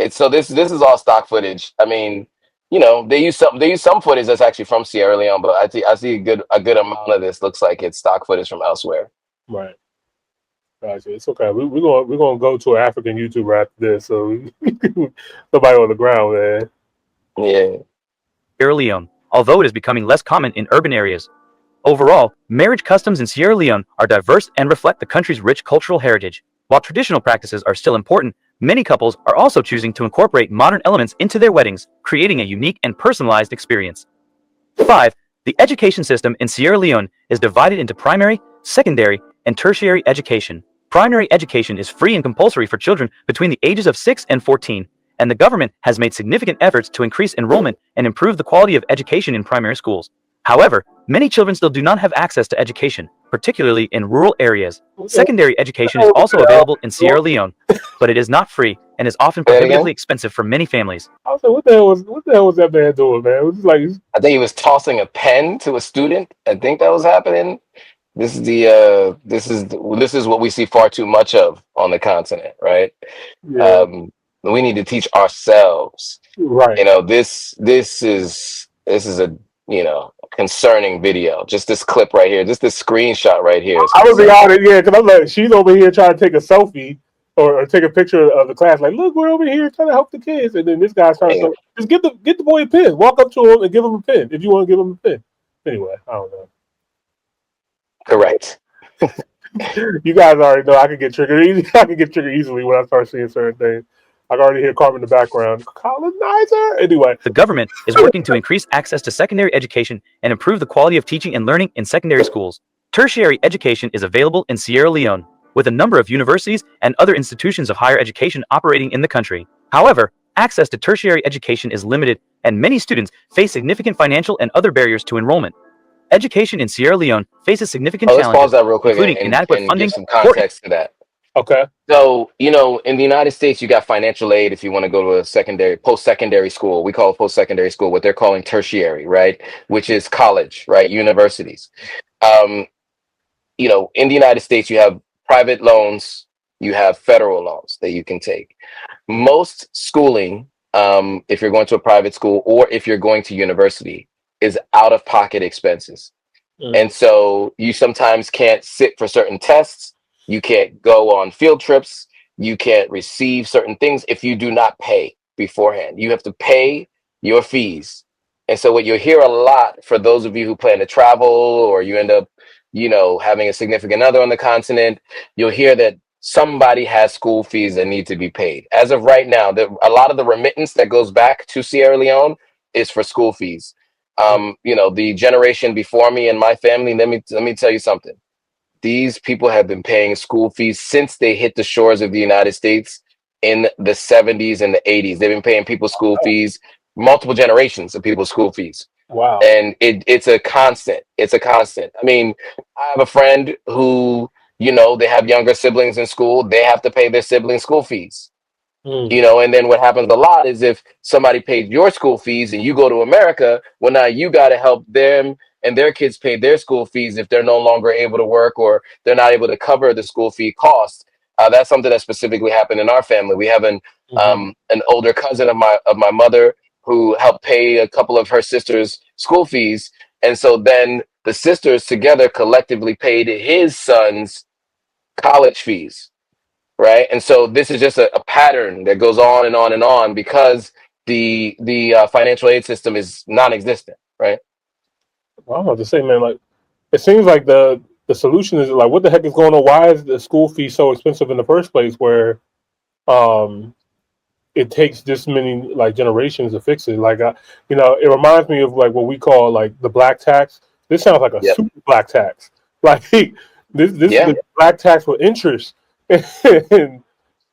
so this is all stock footage. I mean, they use some footage that's actually from Sierra Leone, but I see a good amount of this looks like it's stock footage from elsewhere.
Right. Gotcha. It's okay. We're gonna go to an African YouTuber after this, so somebody on the ground, man.
Yeah.
Sierra Leone, although it is becoming less common in urban areas. Overall, marriage customs in Sierra Leone are diverse and reflect the country's rich cultural heritage. While traditional practices are still important, many couples are also choosing to incorporate modern elements into their weddings, creating a unique and personalized experience. 5. The education system in Sierra Leone is divided into primary, secondary, and tertiary education. Primary education is free and compulsory for children between the ages of 6 and 14, and the government has made significant efforts to increase enrollment and improve the quality of education in primary schools. However, many children still do not have access to education, particularly in rural areas. Secondary education is also available in Sierra Leone, but it is not free and is often
Say that
prohibitively
again.
expensive for many families.
I was like, what the hell was that man doing, man? It was just like,
I think he was tossing a pen to a student. I think that was happening. This is what we see far too much of on the continent, right?
yeah,
Um, we need to teach ourselves.
right.
This is a concerning video. Just this clip right here, just this screenshot right here is
I would be
concerning.
honest, yeah, because I'm like, she's over here trying to take a selfie or take a picture of the class. Like, look, we're over here trying to help the kids, and then this guy's trying to
Yeah,
say, just get the boy a pen. Walk up to him and give him a pen if you want to give him a pen. Anyway, I don't know.
correct.
You guys already know I can get triggered easy. I can get triggered easily when I start seeing certain things. I can already hear Carmen in the background. Colonizer. Anyway,
The government is working to increase access to secondary education and improve the quality of teaching and learning in secondary schools. Tertiary education is available in Sierra Leone, with a number of universities and other institutions of higher education operating in the country. However, access to tertiary education is limited, and many students face significant financial and other barriers to enrollment. Education in Sierra Leone faces significant
Oh, let's pause
challenges,
that real quick
including
and
inadequate
and give
funding
some
for
context to that.
okay.
So, in the United States, you got financial aid if you want to go to a post-secondary school. We call it post-secondary school, what they're calling tertiary, right? Which is college, right? Universities. Um, in the United States, you have private loans, you have federal loans that you can take. Most schooling, if you're going to a private school or if you're going to university, is out-of-pocket expenses. And so you sometimes can't sit for certain tests. You can't go on field trips. You can't receive certain things if you do not pay beforehand. You have to pay your fees. And so what you'll hear a lot for those of you who plan to travel or you end up, having a significant other on the continent, you'll hear that somebody has school fees that need to be paid. As of right now, a lot of the remittance that goes back to Sierra Leone is for school fees. The generation before me and my family, let me tell you something. These people have been paying school fees since they hit the shores of the United States in the 70s and the 80s. They've been paying people school fees, multiple generations of people's school fees.
Wow.
And it's a constant. It's a constant. I mean, I have a friend who, they have younger siblings in school. They have to pay their siblings school fees.
Mm.
And then what happens a lot is if somebody paid your school fees and you go to America, well, now you got to help them and their kids pay their school fees if they're no longer able to work or they're not able to cover the school fee costs. That's something that specifically happened in our family. We have an older cousin of my mother who helped pay a couple of her sisters' school fees, and so then the sisters together collectively paid his son's college fees, right? And so this is just a pattern that goes on and on and on because the financial aid system is non-existent, right?
I don't know what to say, man. Like, it seems like the solution is like, what the heck is going on? Why is the school fee so expensive in the first place? Where um, it takes this many like generations to fix it. Like, it reminds me of like what we call like the black tax. This sounds like a
Yep.
super black tax. Like this is
Yeah.
the black tax with interest and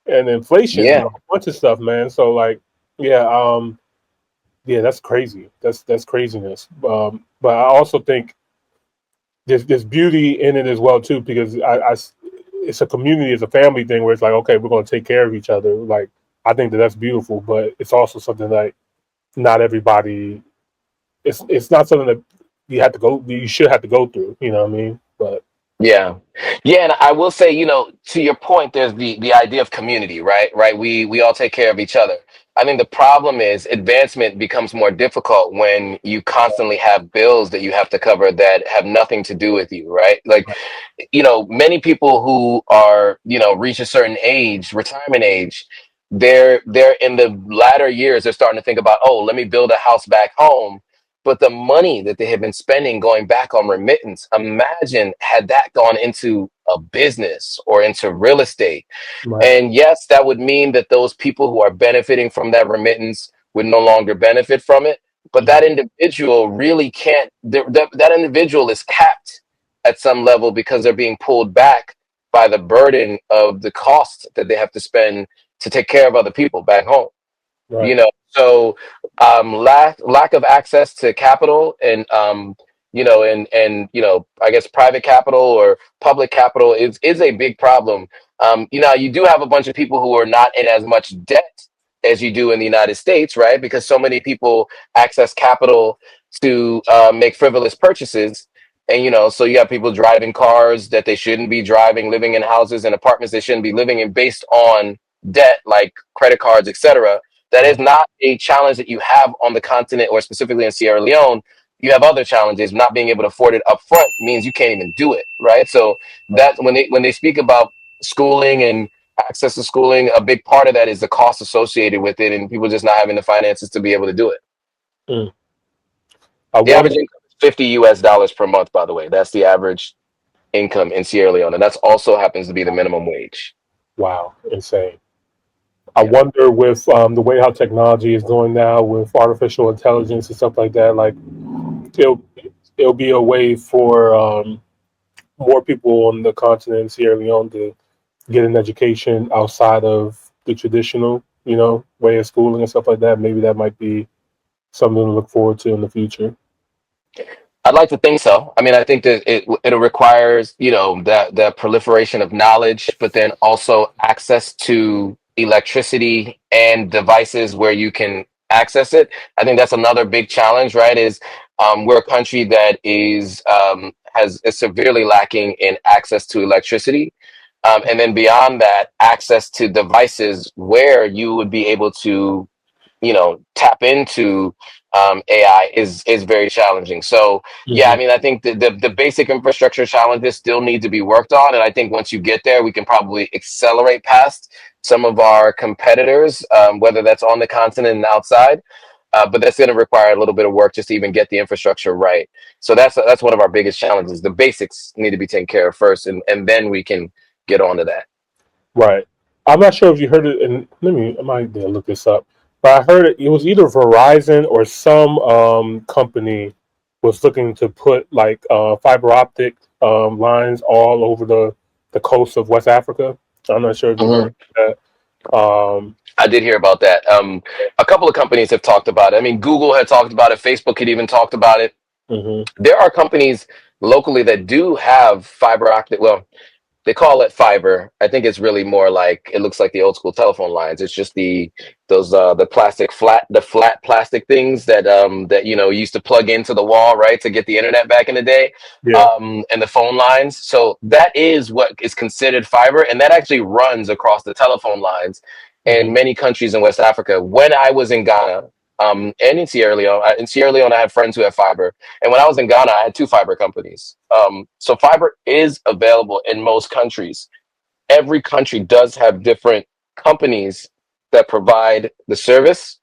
inflation and
Yeah.
a bunch of stuff, man. So like, yeah, yeah, that's crazy. That's craziness. But I also think there's beauty in it as well too, because it's a community, it's a family thing where it's like, okay, we're going to take care of each other. Like, I think that's beautiful, but it's also something that not everybody. It's not something that you should have to go through. You know what I mean? But
Yeah. Yeah, and I will say, to your point, there's the idea of community, right? Right. We all take care of each other. I think the problem is advancement becomes more difficult when you constantly have bills that you have to cover that have nothing to do with you, right? Like, many people who are, reach a certain age, retirement age, they're in the latter years, they're starting to think about, oh, let me build a house back home. But the money that they have been spending going back on remittance, imagine had that gone into a business or into real estate.
right,
And yes, that would mean that those people who are benefiting from that remittance would no longer benefit from it. But that individual really can't, that individual is capped at some level because they're being pulled back by the burden of the cost that they have to spend to take care of other people back home.
right,
So lack of access to capital and and I guess private capital or public capital is a big problem. You do have a bunch of people who are not in as much debt as you do in the United States, right? Because so many people access capital to make frivolous purchases. And so you have people driving cars that they shouldn't be driving, living in houses and apartments they shouldn't be living in based on debt, like credit cards, etc. That is not a challenge that you have on the continent or specifically in Sierra Leone. You have other challenges. Not being able to afford it up front means you can't even do it, right? So that when they speak about schooling and access to schooling, a big part of that is the cost associated with it, and people just not having the finances to be able to do it.
Mm. I
The average
wonder.
income is $50 per month, by the way. That's the average income in Sierra Leone, and that's also happens to be the minimum wage.
Wow, insane. I
Yeah.
wonder with the way how technology is going now with artificial intelligence and stuff like that, like it'll it'll be a way for more people on the continent in Sierra Leone to get an education outside of the traditional, way of schooling and stuff like that. Maybe that might be something to look forward to in the future.
I'd like to think so. I mean, I think that it requires, that proliferation of knowledge, but then also access to electricity and devices where you can access it. I think that's another big challenge, right? Is we're a country that is severely lacking in access to electricity. And then beyond that, access to devices where you would be able to tap into AI is very challenging. So yeah, I
Hmm.
mean, I think the basic infrastructure challenges still need to be worked on, and I think once you get there, we can probably accelerate past some of our competitors, whether that's on the continent and outside. But that's going to require a little bit of work just to even get the infrastructure right. So that's one of our biggest challenges. The basics need to be taken care of first, and then we can get on to that.
Right. I'm not sure if you heard it, and I might need to look this up, but I heard it was either Verizon or some company was looking to put like fiber optic lines all over the coast of West Africa. I'm not sure if you
Mhm.
heard that.
I did hear about that. A couple of companies have talked about it. I mean, Google had talked about it. Facebook had even talked about it.
Mhm.
There are companies locally that do have fiber optic. Well, they call it fiber. I think it's really more like it looks like the old school telephone lines. It's just the flat plastic things that used to plug into the wall, right, to get the internet back in the day.
Yeah.
And the phone lines. So that is what is considered fiber, and that actually runs across the telephone lines in
Mhm.
many countries in West Africa. When I was in Ghana, and in Sierra Leone, I have friends who have fiber, and when I was in Ghana, I had two fiber companies. So fiber is available in most countries. Every country does have different companies that provide the service.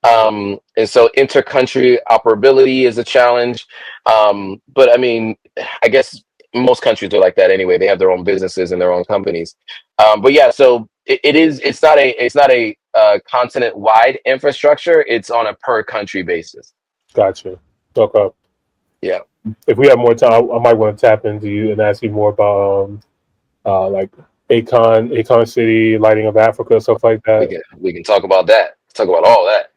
And so inter-country operability is a challenge. But I mean, I guess most countries are like that anyway. They have their own businesses and their own companies. But yeah, so it's not a continent-wide infrastructure. It's on a per country basis.
Gotcha. Okay.
Yeah.
If we have more time, I might want to tap into you and ask you more about like Akon City, Lighting of Africa, stuff like
We
that.
can we can talk about that. Talk about all that.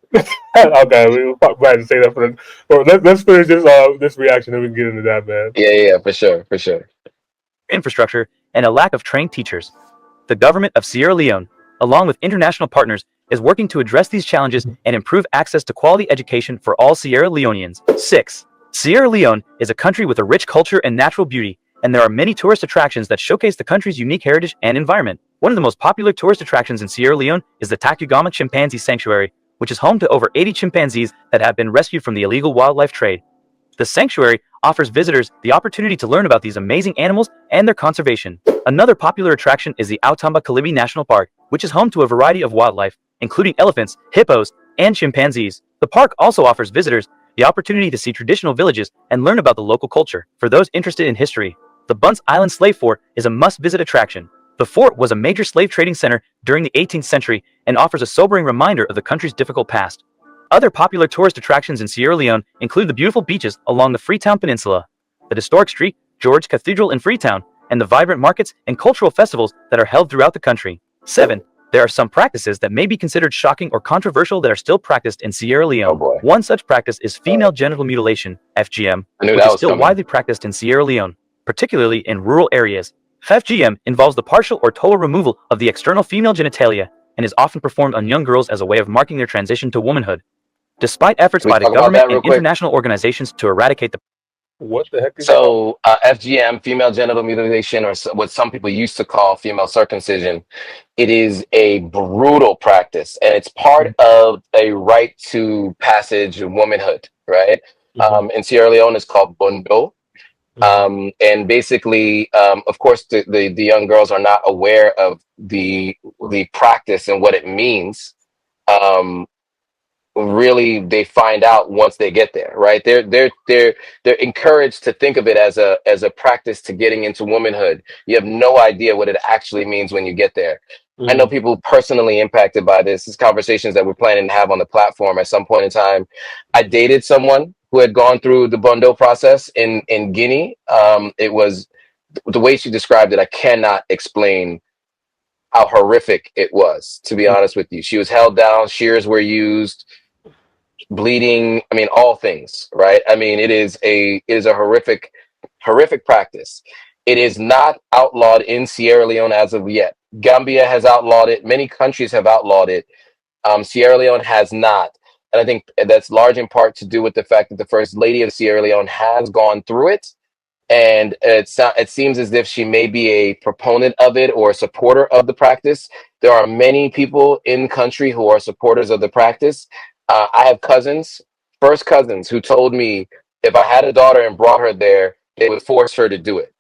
Okay, we'll probably have to say that for the. Well, let's finish this reaction, and we can get into that, man.
Yeah, for sure, for sure.
Infrastructure, and a lack of trained teachers. The government of Sierra Leone, along with international partners, is working to address these challenges and improve access to quality education for all Sierra Leoneans. 6. Sierra Leone is a country with a rich culture and natural beauty, and there are many tourist attractions that showcase the country's unique heritage and environment. One of the most popular tourist attractions in Sierra Leone is the Tacugama Chimpanzee Sanctuary, which is home to over 80 chimpanzees that have been rescued from the illegal wildlife trade. The sanctuary offers visitors the opportunity to learn about these amazing animals and their conservation. Another popular attraction is the Outamba Kalibi National Park, which is home to a variety of wildlife, including elephants, hippos, and chimpanzees. The park also offers visitors the opportunity to see traditional villages and learn about the local culture. For those interested in history, the Bunce Island Slave Fort is a must-visit attraction. The fort was a major slave trading center during the 18th century and offers a sobering reminder of the country's difficult past. Other popular tourist attractions in Sierra Leone include the beautiful beaches along the Freetown Peninsula, the historic St. George Cathedral in Freetown, and the vibrant markets and cultural festivals that are held throughout the country. 7. There are some practices that may be considered shocking or controversial that are still practiced in Sierra
Oh
Leone.
boy,
One such practice is female genital mutilation, FGM,
I knew
which
that
is
was
still
coming.
widely practiced in Sierra Leone, particularly in rural areas. FGM involves the partial or total removal of the external female genitalia and is often performed on young girls as a way of marking their transition to womanhood. Despite efforts
Can we
by the
talk about
government
that
and
real quick?
international organizations to eradicate the
What the heck is that?
So FGM, female genital mutilation, or what some people used to call female circumcision, it is a brutal practice, and it's part of a right to passage of womanhood, right?
Mm-hmm.
In Sierra Leone, it's called bondo.
Mm-hmm.
And basically, of course, the young girls are not aware of the practice and what it means. Um, Really, they find out once they get there, right? They're encouraged to think of it as a practice to getting into womanhood. You have no idea what it actually means when you get there. I know
Mm-hmm.
people personally impacted by this. These conversations that we're planning to have on the platform at some point in time. I dated someone who had gone through the Bondo process in Guinea. It was the way she described it. I cannot explain how horrific it was. To be honest with you, she was held down. Shears were used, bleeding. I mean, all things, right? I mean, it is a horrific practice. It is not outlawed in Sierra Leone as of yet. Gambia has outlawed it. Many countries have outlawed it. Sierra Leone has not. And I think that's large in part to do with the fact that the first lady of Sierra Leone has gone through it. And it seems as if she may be a proponent of it or a supporter of the practice. There are many people in country who are supporters of the practice. I have cousins, first cousins, who told me if I had a daughter and brought her there, they would force her to do it.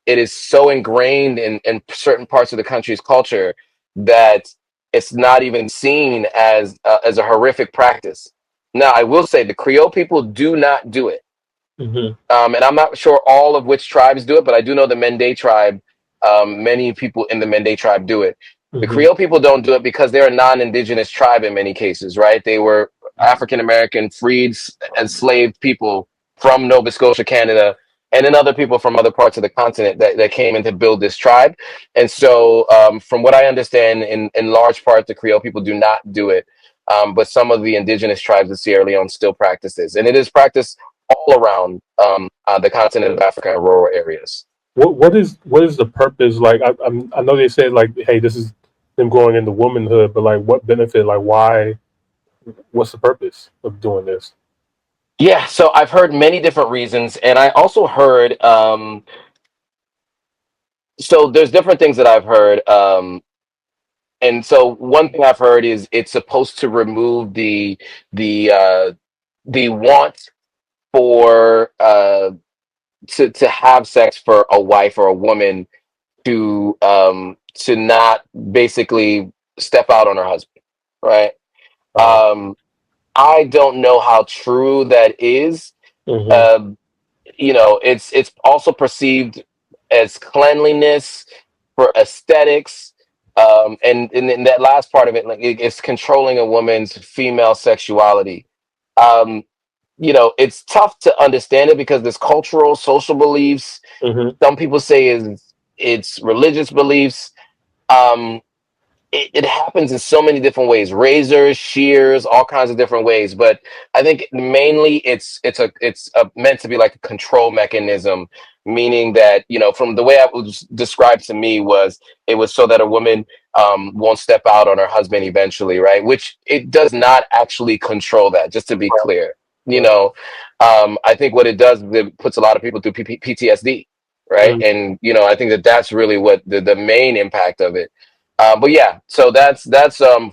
It is so ingrained in certain parts of the country's culture that it's not even seen as a horrific practice. Now, I will say the Creole people do not do it.
Mm-hmm.
And I'm not sure all of which tribes do it, but I do know the Mende tribe. Many people in the Mende tribe do it. The
Mm-hmm.
Creole people don't do it because they're a non-indigenous tribe in many cases, right? They were African American, freed, enslaved people from Nova Scotia, Canada, and then other people from other parts of the continent that came in to build this tribe. And so, from what I understand, in large part, the Creole people do not do it. But some of the indigenous tribes of Sierra Leone still practice this, and it is practiced all around the continent of Africa and rural areas.
What is the purpose? Like I know they said like, hey, this is them growing into womanhood, but like, what benefit? Like, why? What's the purpose of doing this?
Yeah, so I've heard many different reasons, and I also heard so there's different things that I've heard. And so one thing I've heard is it's supposed to remove the the want for to have sex for a wife or a woman to not basically step out on her husband, right?
Uh,
Um, I don't know how true that is.
mm-hmm.
Um, it's also perceived as cleanliness for aesthetics, and in that last part of it, like it's controlling a woman's female sexuality. Um, it's tough to understand it because there's cultural, social beliefs.
Mm-hmm.
Some people say it's religious beliefs. Um, it happens in so many different ways, razors, shears, all kinds of different ways, but I think mainly it's meant to be like a control mechanism, meaning that from the way it was described to me was it was so that a woman won't step out on her husband eventually, right? Which it does not actually control that, just to be clear. you
Right.
know I think what it does is it puts a lot of people through PTSD, right?
Mm.
And I think that's really what the main impact of it. But yeah, so that's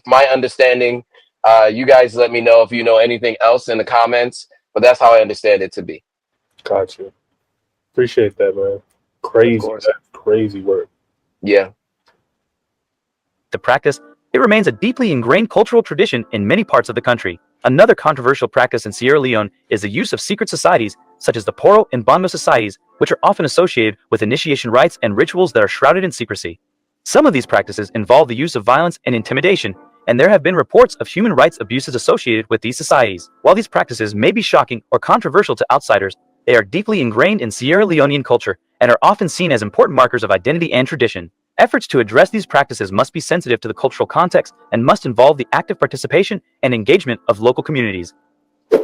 my understanding. You guys let me know if you know anything else in the comments, but that's how I understand it to be.
Gotcha. Appreciate that, man.
Of
Crazy.
course.
That's crazy work.
Yeah.
The practice, it remains a deeply ingrained cultural tradition in many parts of the country. Another controversial practice in Sierra Leone is the use of secret societies, such as the Poro and Bondo societies, which are often associated with initiation rites and rituals that are shrouded in secrecy. Some of these practices involve the use of violence and intimidation, and there have been reports of human rights abuses associated with these societies. While these practices may be shocking or controversial to outsiders, they are deeply ingrained in Sierra Leonean culture and are often seen as important markers of identity and tradition. Efforts to address these practices must be sensitive to the cultural context and must involve the active participation and engagement of local communities.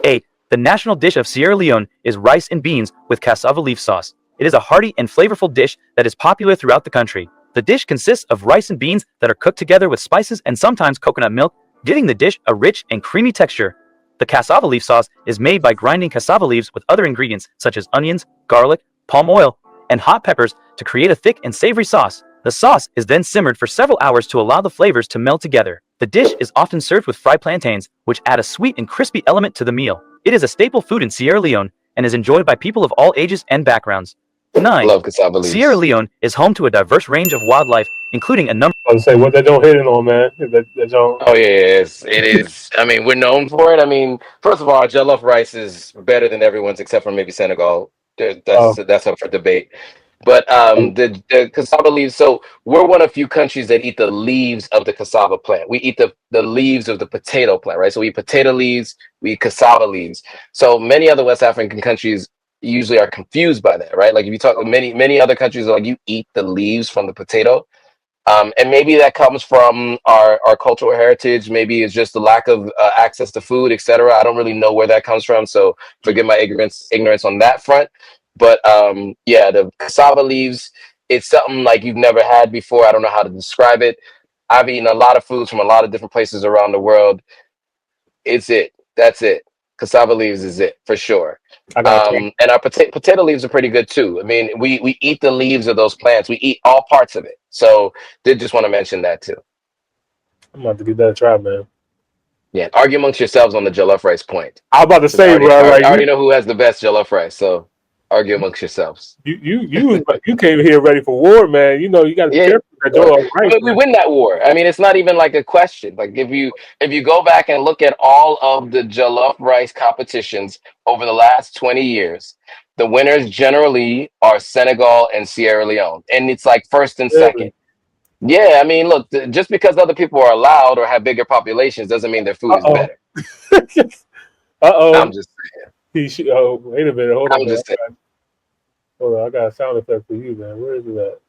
8. The national dish of Sierra Leone is rice and beans with cassava leaf sauce. It is a hearty and flavorful dish that is popular throughout the country. The dish consists of rice and beans that are cooked together with spices and sometimes coconut milk, giving the dish a rich and creamy texture. The cassava leaf sauce is made by grinding cassava leaves with other ingredients such as onions, garlic, palm oil, and hot peppers to create a thick and savory sauce. The sauce is then simmered for several hours to allow the flavors to meld together. The dish is often served with fried plantains, which add a sweet and crispy element to the meal. It is a staple food in Sierra Leone and is enjoyed by people of all ages and backgrounds. 9.
Love cassava leaves.
Sierra Leone is home to a diverse range of wildlife, including a number.
I was say what they don't hitting on, man. That don't.
Oh yeah, it is. I mean, we're known for it. I mean, first of all, our jollof rice is better than everyone's except for maybe Senegal.
Oh,
That's up for debate. But the cassava leaves. So we're one of few countries that eat the leaves of the cassava plant. We eat the leaves of the potato plant, right? So we eat potato leaves, we eat cassava leaves. So many other West African countries usually are confused by that, right? Like if you talk many other countries, are like you eat the leaves from the potato. And maybe that comes from our cultural heritage. Maybe it's just the lack of access to food, etc. I don't really know where that comes from, so forgive my ignorance on that front. But yeah, the cassava leaves, it's something like you've never had before. I don't know how to describe it. I've eaten a lot of foods from a lot of different places around the world. It's it. That's it. Cassava leaves is it for sure.
I got you.
And our potato leaves are pretty good too. I mean, we eat the leaves of those plants. We eat all parts of it. So did just want to mention that too.
I'm about to give that a try, man.
Yeah, argue amongst yourselves on the jollof rice point.
I was about to
'Cause I
say,
already,
bro,
I
like
already know who has the best jollof rice. So argue amongst yourselves.
you came here ready for war, man. You know you got to be
Yeah.
careful with that door
I
right,
mean, we
man.
win that war. I mean, it's not even like a question. Like if you go back and look at all of the jollof rice competitions over the last 20 years, the winners generally are Senegal and Sierra Leone, and it's like first and second.
Really?
Yeah, I mean, look, just because other people are allowed or have bigger populations doesn't mean their food
Uh
is
oh.
better.
Uh
I'm
oh.
just,
Oh, wait a minute. Hold on,
I'm
man.
just saying.
Hold on. I got a sound effect for you, man. Where is it at?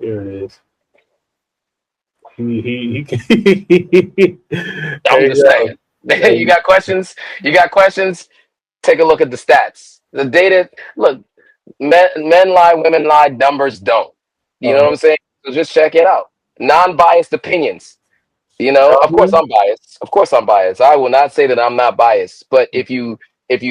Here it is. He
I'm
Hey
just
yo.
saying. You
Hey.
got questions? You got questions? Take a look at the stats. The data. Look, men lie, women lie, numbers don't. You know what
Uh,
I'm saying? So just check it out. Non-biased opinions. You know, of course I'm biased. Of course I'm biased. I will not say that I'm not biased. But if you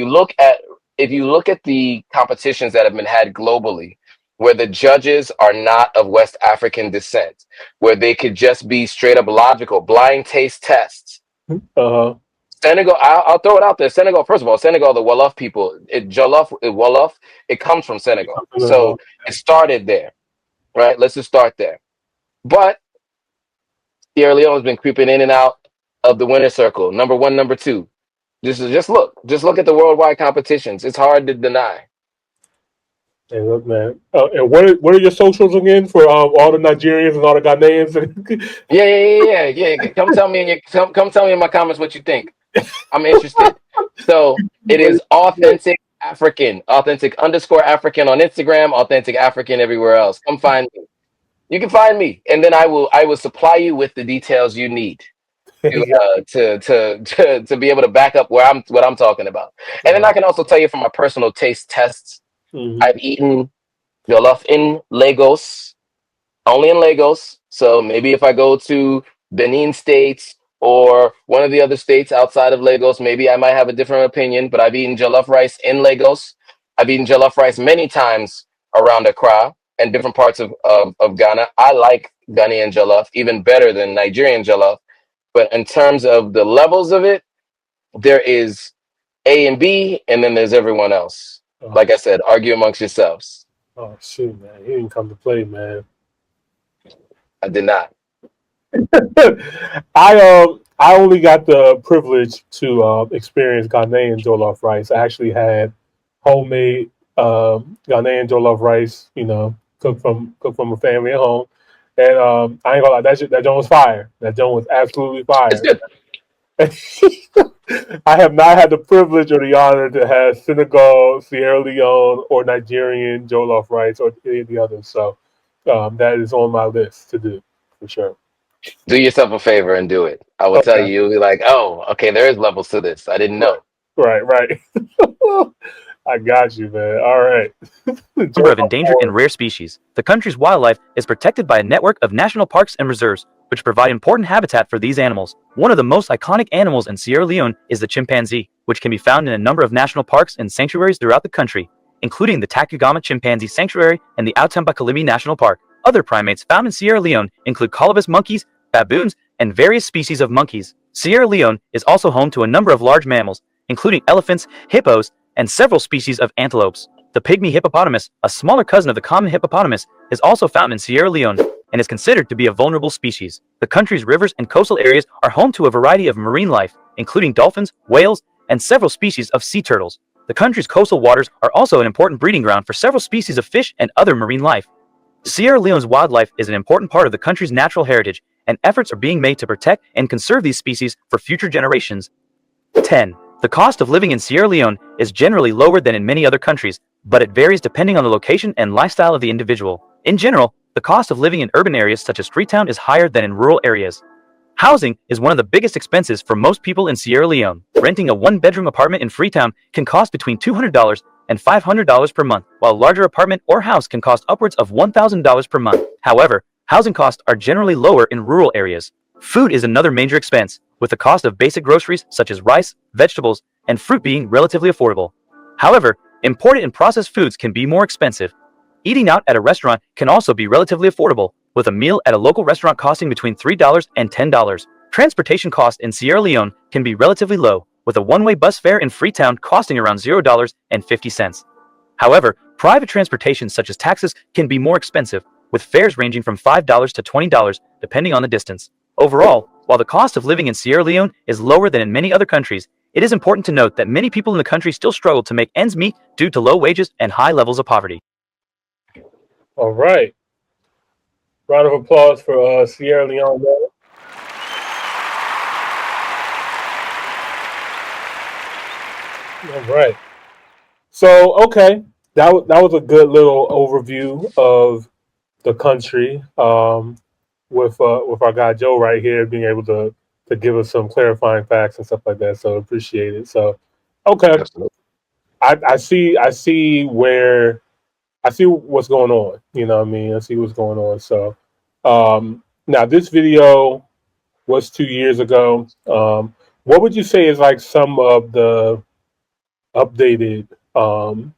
look at the competitions that have been had globally, where the judges are not of West African descent, where they could just be straight up logical, blind taste tests.
uh-huh.
Senegal, I'll throw it out there. Senegal, first of all, Senegal, the Wolof people, Wolof, it comes from Senegal. So it started there, right? Let's just start there. But Sierra Leone has been creeping in and out of the winner circle. Number one, number two. Just look at the worldwide competitions. It's hard to deny.
Hey, look, man. And what are your socials again for all the Nigerians and all the Ghanaians?
Yeah. Come tell me in my comments what you think. I'm interested. So it is authentic African, authentic underscore African on Instagram, authentic African everywhere else. Come find me. You can find me, and then I will supply you with the details you need to
Yeah.
to be able to back up what I'm talking about. And then I can also tell you from my personal taste tests.
Mhm.
I've eaten jollof in Lagos, only in Lagos. So maybe if I go to Benin states or one of the other states outside of Lagos, maybe I might have a different opinion. But I've eaten jollof rice in Lagos. I've eaten jollof rice many times around Accra and different parts of Ghana. I like Ghanaian jollof even better than Nigerian jollof. But in terms of the levels of it, there is A and B, and then there's everyone else.
Oh,
Like I said, argue amongst yourselves.
oh shoot, man. He didn't come to play, man.
I did not.
I only got the privilege to experience Ghanaian jollof rice. I actually had homemade Ghanaian jollof rice, cooked from a family at home. And I ain't gonna lie, that joint was fire. That joint was absolutely
It's
fire.
good.
I have not had the privilege or the honor to have Senegal, Sierra Leone, or Nigerian jollof rice or any of the others. So that is on my list to do for sure.
Do yourself a favor and do it. I will tell
Okay.
you, you'll be like, oh, okay, there is levels to this. I didn't
Right.
know.
Right. I got you, man. All right.
Number
Enjoy
of
my
endangered and
pause.
rare species. The country's wildlife is protected by a network of national parks and reserves, which provide important habitat for these animals. One of the most iconic animals in Sierra Leone is the chimpanzee, which can be found in a number of national parks and sanctuaries throughout the country, including the Tacugama Chimpanzee Sanctuary and the Outamba National Park. Other primates found in Sierra Leone include colobus monkeys, baboons, and various species of monkeys. Sierra Leone is also home to a number of large mammals, including elephants, hippos, and several species of antelopes. The pygmy hippopotamus, a smaller cousin of the common hippopotamus, is also found in Sierra Leone and is considered to be a vulnerable species. The country's rivers and coastal areas are home to a variety of marine life, including dolphins, whales, and several species of sea turtles. The country's coastal waters are also an important breeding ground for several species of fish and other marine life. Sierra Leone's wildlife is an important part of the country's natural heritage, and efforts are being made to protect and conserve these species for future generations. 10. The cost of living in Sierra Leone is generally lower than in many other countries, but it varies depending on the location and lifestyle of the individual. In general, the cost of living in urban areas such as Freetown is higher than in rural areas. Housing is one of the biggest expenses for most people in Sierra Leone. Renting a one-bedroom apartment in Freetown can cost between $200 and $500 per month, while a larger apartment or house can cost upwards of $1,000 per month. However, housing costs are generally lower in rural areas. Food is another major expense, with the cost of basic groceries such as rice, vegetables, and fruit being relatively affordable. However, imported and processed foods can be more expensive. Eating out at a restaurant can also be relatively affordable, with a meal at a local restaurant costing between $3 and $10. Transportation costs in Sierra Leone can be relatively low, with a one-way bus fare in Freetown costing around $0.50. However, private transportation such as taxis can be more expensive, with fares ranging from $5 to $20 depending on the distance. Overall, while the cost of living in Sierra Leone is lower than in many other countries, it is important to note that many people in the country still struggle to make ends meet due to low wages and high levels of poverty.
All right. Round of applause for Sierra Leone. All right. So, okay, that was a good little overview of the country with our guy Joe right here being able to give us some clarifying facts and stuff like that. So appreciate it. So, okay,
Absolutely.
I see what's going on. You know what I mean? I see what's going on. So now this video was 2 years ago. What would you say is like some of the updated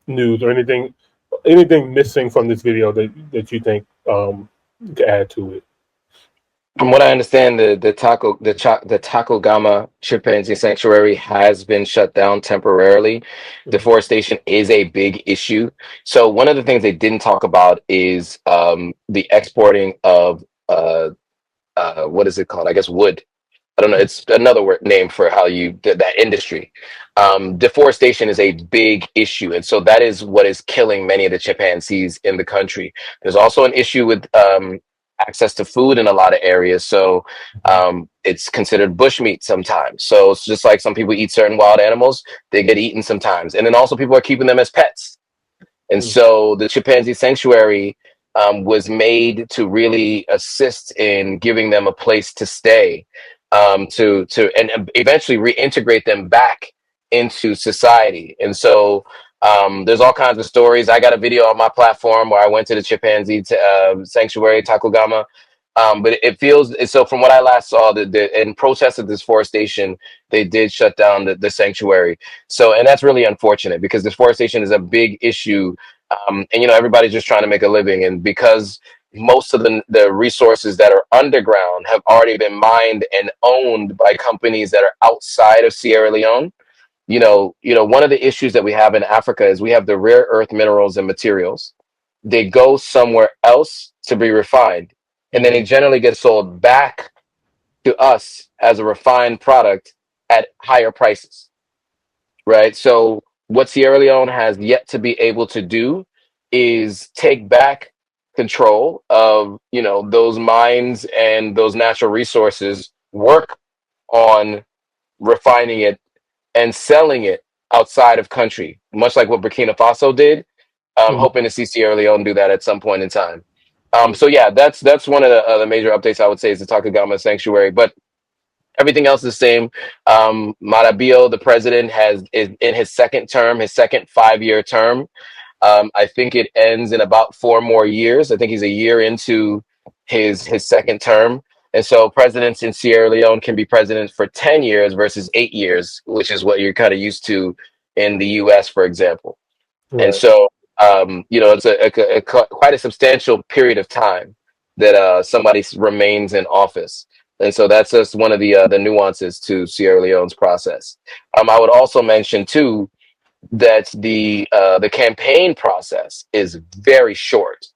news or anything missing from this video that you think you could add to it?
From what I understand, the Takogama Chimpanzee Sanctuary has been shut down temporarily. Deforestation is a big issue. So one of the things they didn't talk about is the exporting of what is it called? I guess wood. I don't know. It's another name for how you did that industry. Deforestation is a big issue, and so that is what is killing many of the chimpanzees in the country. There's also an issue with access to food in a lot of areas, so it's considered bushmeat sometimes. So it's just like some people eat certain wild animals, they get eaten sometimes, and then also people are keeping them as pets. And so the chimpanzee sanctuary was made to really assist in giving them a place to stay, and eventually reintegrate them back into society. And so there's all kinds of stories. I got a video on my platform where I went to the chimpanzee sanctuary, Takogama. But it feels so. From what I last saw, in protest of deforestation, they did shut down the sanctuary. So, and that's really unfortunate because deforestation is a big issue, and everybody's just trying to make a living, and because most of the resources that are underground have already been mined and owned by companies that are outside of Sierra Leone. One of the issues that we have in Africa is we have the rare earth minerals and materials. They go somewhere else to be refined, and then they generally get sold back to us as a refined product at higher prices, right? So what Sierra Leone has yet to be able to do is take back control of those mines and those natural resources, work on refining it and selling it outside of country, much like what Burkina Faso did. I'm hoping to see Sierra Leone do that at some point in time. So yeah, that's one of the major updates I would say is the Takagama Sanctuary, but everything else is the same. Marabio, the president, is in his second term, his second 5-year term. I think it ends in about 4 more years. I think he's a year into his second term. And so presidents in Sierra Leone can be presidents for 10 years versus 8 years, which is what you're kind of used to in the US, for example. And
Right.
so, it's quite a substantial period of time that somebody remains in office. And so that's just one of the nuances to Sierra Leone's process. I would also mention too that the campaign process is very short.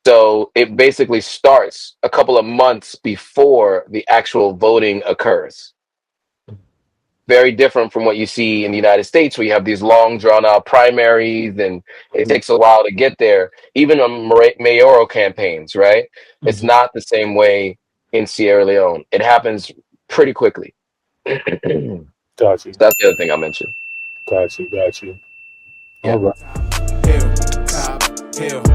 So it basically starts a couple of months before the actual voting occurs. Very different from what you see in the United States, where you have these long, drawn out primaries, and it takes a while to get there. Even on mayoral campaigns, right? It's
Mhm.
not the same way in Sierra Leone. It happens pretty quickly. So
Got you.
that's the other thing I mentioned.
Got you. Got you.
Yeah.
All right.
Top hill, top hill.